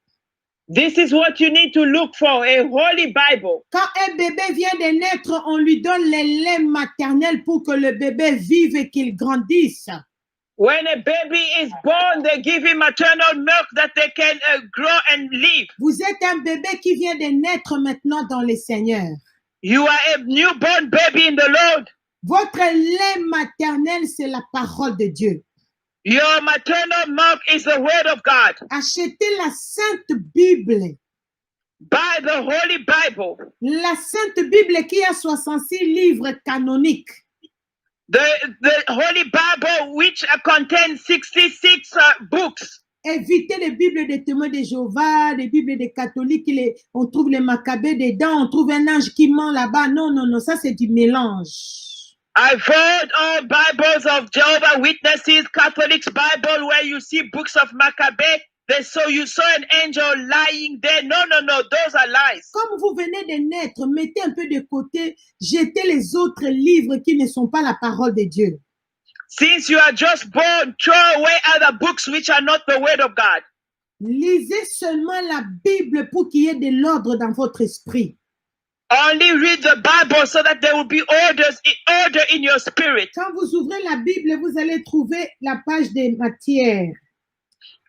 This is what you need to look for, a holy Bible. Quand un bébé vient de naître, on lui donne les laits maternels pour que le bébé vive et qu'il grandisse. When a baby is born, they give him maternal milk that they can grow and live. Vous êtes un bébé qui vient de naître maintenant dans le Seigneur. You are a newborn baby in the Lord. Votre lait maternel, c'est la parole de Dieu. Your maternal milk is the word of God. Achetez la Sainte Bible. Buy the Holy Bible. La Sainte Bible qui a 66 livres canoniques. The Holy Bible which contains 66 books. Évitez les Bibles des témoins de Jéhovah, les Bibles des catholiques, on trouve les Maccabées dedans, on trouve un ange qui ment là-bas. Non, non, non, ça c'est du mélange. I've heard all Bibles of Jehovah Witnesses, Catholics Bible, where you see books of Maccabee. You saw an angel lying there. No, no, no, those are lies. Comme vous venez de naître, mettez un peu de côté, jetez les autres livres qui ne sont pas la parole de Dieu. Since you are just born, throw away other books which are not the word of God. Lisez seulement la Bible pour qu'il y ait de l'ordre dans votre esprit. Only read the Bible so that there will be order in your spirit. Quand vous ouvrez la Bible, vous allez trouver la page des matières.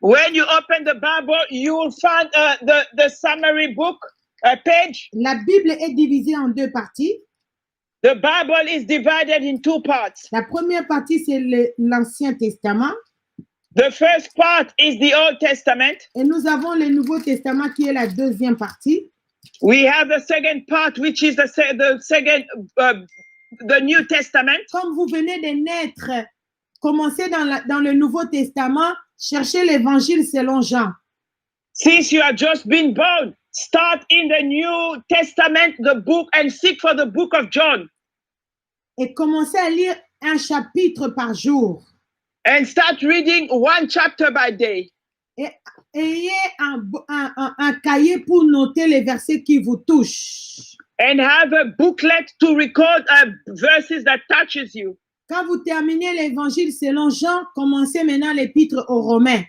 When you open the Bible, you will find the summary book page. La Bible est divisée en deux parties. The Bible is divided in two parts. La première partie, c'est l'Ancien Testament. The first part is the Old Testament. Et nous avons le Nouveau Testament qui est la deuxième partie. We have the second part, which is the New Testament. Comme vous venez de naître, commencez dans le Nouveau Testament, cherchez l'Évangile selon Jean. Since you have just been born, start in the New Testament, the book, and seek for the book of John. Et commencez à lire un chapitre par jour. And start reading one chapter by day. Et ayez un cahier pour noter les versets qui vous touchent. And have a booklet to record verses that touches you. Quand vous terminez l'Évangile selon Jean, commencez maintenant l'Épître aux Romains.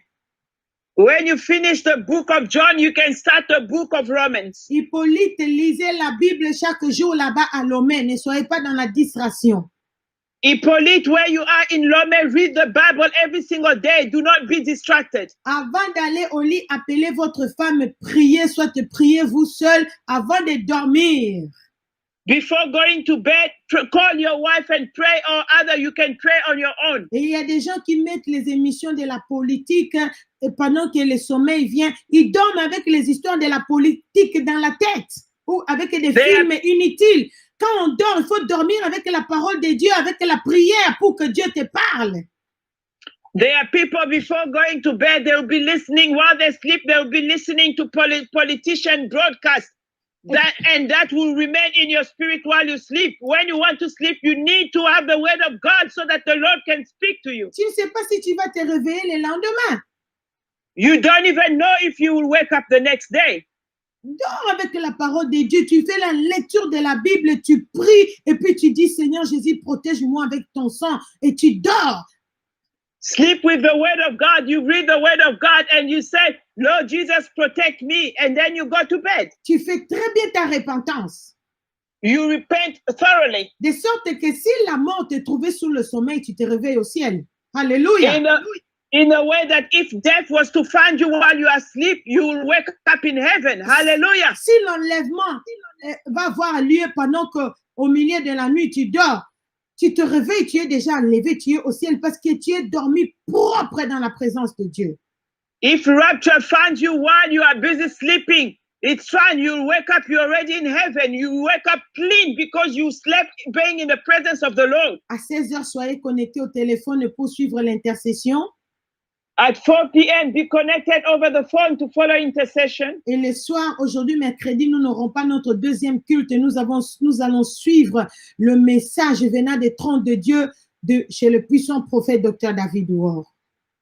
When you finish the book of John, you can start the book of Romans. Hippolyte, lisez la Bible chaque jour là-bas à Lomé. Ne soyez pas dans la distraction. Hippolyte, where you are in Lomé, read the Bible every single day. Do not be distracted. Avant d'aller au lit, appelez votre femme, priez, soit priez vous seul avant de dormir. Before going to bed, call your wife and pray, or either you can pray on your own. Et il y a des gens qui mettent les émissions de la politique et pendant que le sommeil vient, ils dorment avec les histoires de la politique dans la tête ou avec des films inutiles. Quand on dort, il faut dormir avec la parole de Dieu, avec la prière pour que Dieu te parle. There are people before going to bed, they will be listening while they sleep, they will be listening to politician broadcasts. that will remain in your spirit while you sleep. When you want to sleep, you need to have the word of God so that the Lord can speak to you. Tu ne sais pas si tu vas te réveiller le lendemain. You don't even know if you will wake up the next day. Dors avec la parole de Dieu. Tu fais la lecture de la Bible, tu pries et puis tu dis, Seigneur Jésus, protège-moi avec ton sang et tu dors. Sleep with the word of God. You read the word of God and you say, Lord Jesus, protect me. And then you go to bed. Tu fais très bien ta repentance. You repent thoroughly. De sorte que si la mort te trouvait sous le sommeil, tu te réveilles au ciel. Alléluia. In a way that if death was to find you while you are asleep, you will wake up in heaven. Hallelujah. Si l'enlèvement va avoir lieu pendant qu'au milieu de la nuit, tu dors, tu te réveilles, tu es déjà enlevé, tu es au ciel parce que tu es dormi propre dans la présence de Dieu. If rapture finds you while you are busy sleeping, it's fine. You'll wake up, you're already in heaven. You wake up clean because you slept being in the presence of the Lord. À 16h, soyez connectés au téléphone pour suivre l'intercession. At 4 p.m., be connected over the phone to follow intercession. Et le soir, aujourd'hui, mercredi, nous n'aurons pas notre deuxième culte. Nous allons suivre le message venant des trônes de Dieu chez le puissant prophète Dr. David Ward.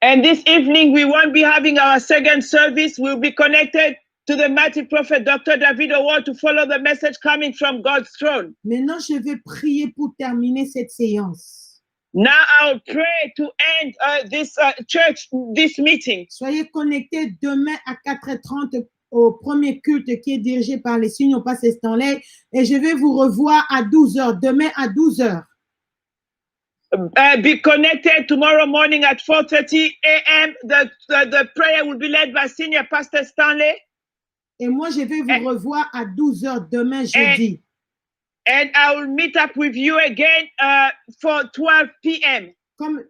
And this evening, we won't be having our second service. We'll be connected to the mighty prophet Dr. David Ward to follow the message coming from God's throne. Maintenant, je vais prier pour terminer cette séance. Now I'll pray to end this meeting. Soyez connectés demain à 4h30 au premier culte qui est dirigé par les Signes Passés Stanley et je vais vous revoir à 12h, demain à 12h. Be connected tomorrow morning at 4:30 a.m. The prayer will be led by Senior Pastor Stanley. Et moi, je vais vous revoir à 12h demain jeudi. And I will meet up with you again for 12 p.m. Comme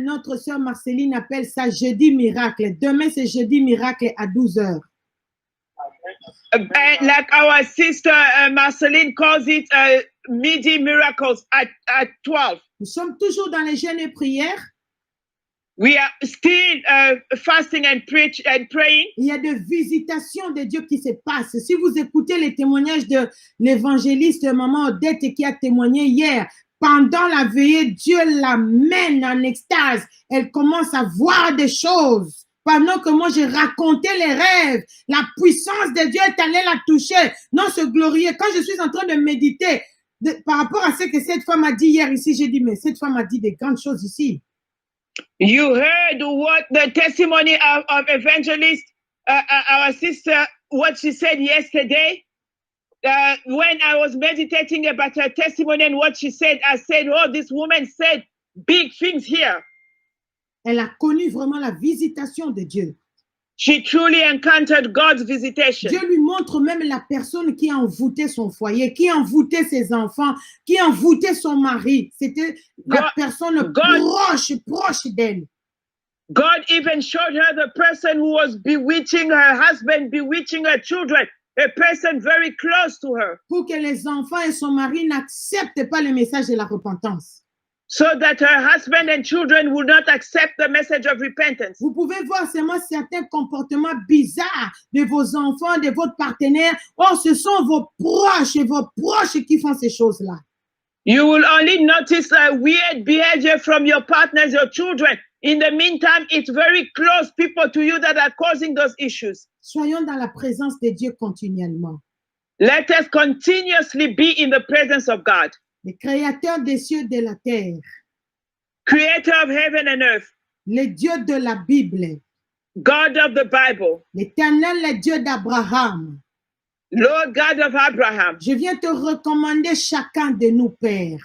notre sœur Marceline appelle ça jeudi miracle. Demain, c'est jeudi miracle à 12h. Like our sister Marceline calls it midi miracles at 12. Nous sommes toujours dans les jeûnes et prières. We are still fasting and praying. Il y a des visitations de Dieu qui se passent. Si vous écoutez les témoignages de l'évangéliste Maman Odette qui a témoigné hier, pendant la veillée, Dieu l'amène en extase. Elle commence à voir des choses. Pendant que moi, j'ai raconté les rêves, la puissance de Dieu est allée la toucher. Non, se glorieux. Quand je suis en train de méditer par rapport à ce que cette femme a dit hier ici, j'ai dit, mais cette femme a dit des grandes choses ici. You heard what the testimony of evangelist, our sister, what she said yesterday. When I was meditating about her testimony and what she said, I said, oh, this woman said big things here. Elle a connu vraiment la visitation de Dieu. She truly encountered God's visitation. Dieu lui montre même la personne qui a envoûté son foyer, qui a envoûté ses enfants, qui a envoûté son mari. C'était la personne proche d'elle. God even showed her the person who was bewitching her husband, bewitching her children, a person very close to her. Pour que les enfants et son mari n'acceptent pas le message de la repentance. So that her husband and children would not accept the message of repentance. Vous pouvez voir seulement certains comportements bizarres de vos enfants, de votre partenaire. Or, ce sont vos proches qui font ces choses-là. You will only notice a weird behavior from your partners, your children. In the meantime, it's very close people to you that are causing those issues. Soyons dans la présence de Dieu continuellement. Let us continuously be in the presence of God. Le créateur des cieux et de la terre. Creator of heaven and earth. Le Dieu de la Bible. God of the Bible. L'Éternel, le Dieu d'Abraham. Lord God of Abraham. Je viens te recommander chacun de nous, Père.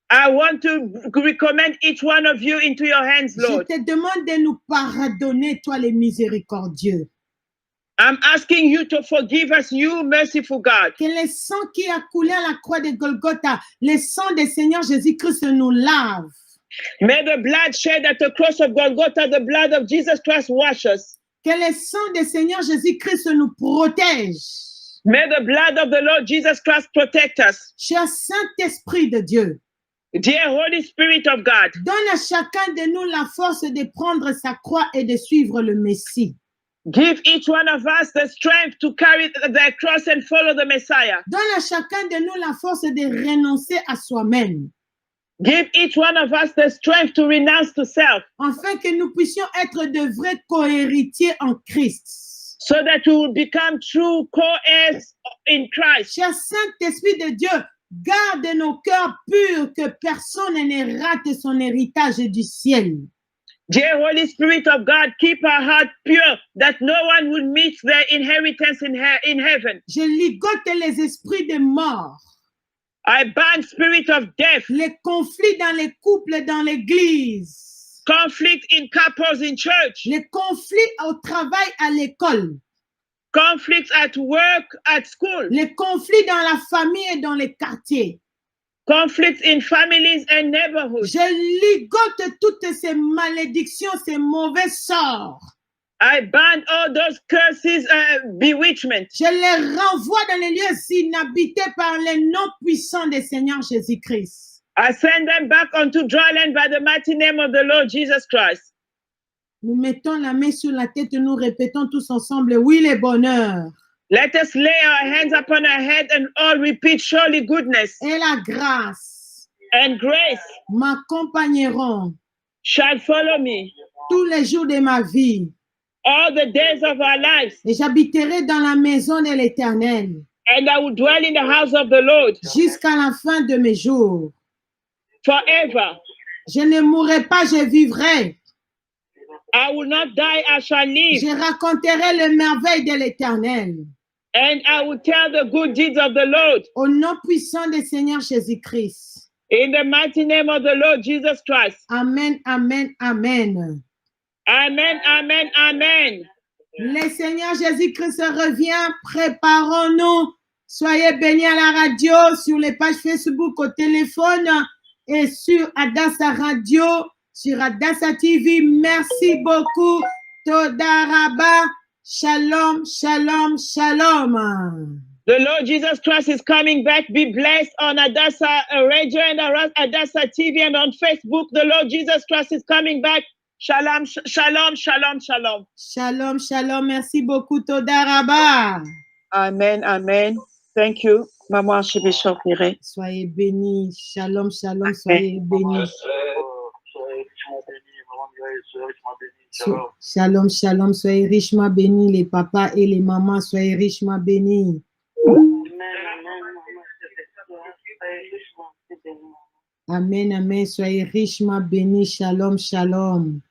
I want to recommend each one of you into your hands, Lord. Je te demande de nous pardonner, toi les miséricordieux. I'm asking you to forgive us, you merciful God. Que le sang qui a coulé à la croix de Golgotha, le sang du Seigneur Jésus-Christ nous lave. May the blood shed at the cross of Golgotha, the blood of Jesus Christ wash us. Que le sang du Seigneur Jésus-Christ nous protège. May the blood of the Lord Jesus Christ protect us. Cher Saint-Esprit de Dieu. Dear Holy Spirit of God. Donne à chacun de nous la force de prendre sa croix et de suivre le Messie. Give each one of us the strength to carry the cross and follow the Messiah. Donne à chacun de nous la force de renoncer à soi-même, Give each one of us the strength to renounce to self, afin que nous puissions être de vrais co-héritiers en Christ. so that we will become true co-heirs in Christ. Cher Saint-Esprit de Dieu, garde nos cœurs purs, que personne ne rate son héritage du ciel. Dear Holy Spirit of God, keep our heart pure, that no one will miss their inheritance in heaven. Je ligote les esprits de mort, I ban spirit of death, les conflits dans les couples, dans l'église, conflict in couples in church, les conflits au travail, à l'école, conflicts at work, at school, les conflits dans la famille et dans les quartiers. conflicts in families and neighborhoods. Je ligote toutes ces malédictions, ces mauvais sorts. I ban all those curses, bewitchment. Je les renvoie dans les lieux inhabités par les noms puissants du Seigneur Jésus-Christ. I send them back onto dry land by the mighty name of the Lord Jesus Christ. Nous mettons la main sur la tête et nous répétons tous ensemble, oui, le bonheur Let us lay our hands upon our head and all repeat, surely goodness et la grâce and grace m'accompagneront shall follow me tous les jours de ma vie all the days of our lives, et j'habiterai dans la maison de l'Éternel and I will dwell in the house of the Lord jusqu'à la fin de mes jours. forever. Je ne mourrai pas, je vivrai. I will not die, I shall live, Je raconterai les merveilles de l'Éternel. and I will tell the good deeds of the Lord. Au nom puissant du Seigneur Jésus-Christ. In the mighty name of the Lord Jesus Christ. Amen, amen, amen. Amen, amen, amen. Le Seigneur Jésus-Christ revient. Préparons-nous. Soyez bénis à la radio, sur les pages Facebook, au téléphone et sur Adassa Radio, sur Adassa TV. Merci beaucoup. Toda Rabba. Shalom, shalom, shalom. The Lord Jesus Christ is coming back. Be blessed on Adassa Radio and Adassa TV and on Facebook. The Lord Jesus Christ is coming back. Shalom, shalom, shalom, shalom. Shalom, shalom. Merci beaucoup, Toda Rabba. Amen, amen. Thank you, Maman Archbishop Mireille. Soyez bénis. Shalom, shalom. Soyez bénis. Shalom, shalom. Soyez richement bénis, les papas et les mamans. Soyez richement bénis. Amen, amen. Soyez richement bénis. Shalom, shalom.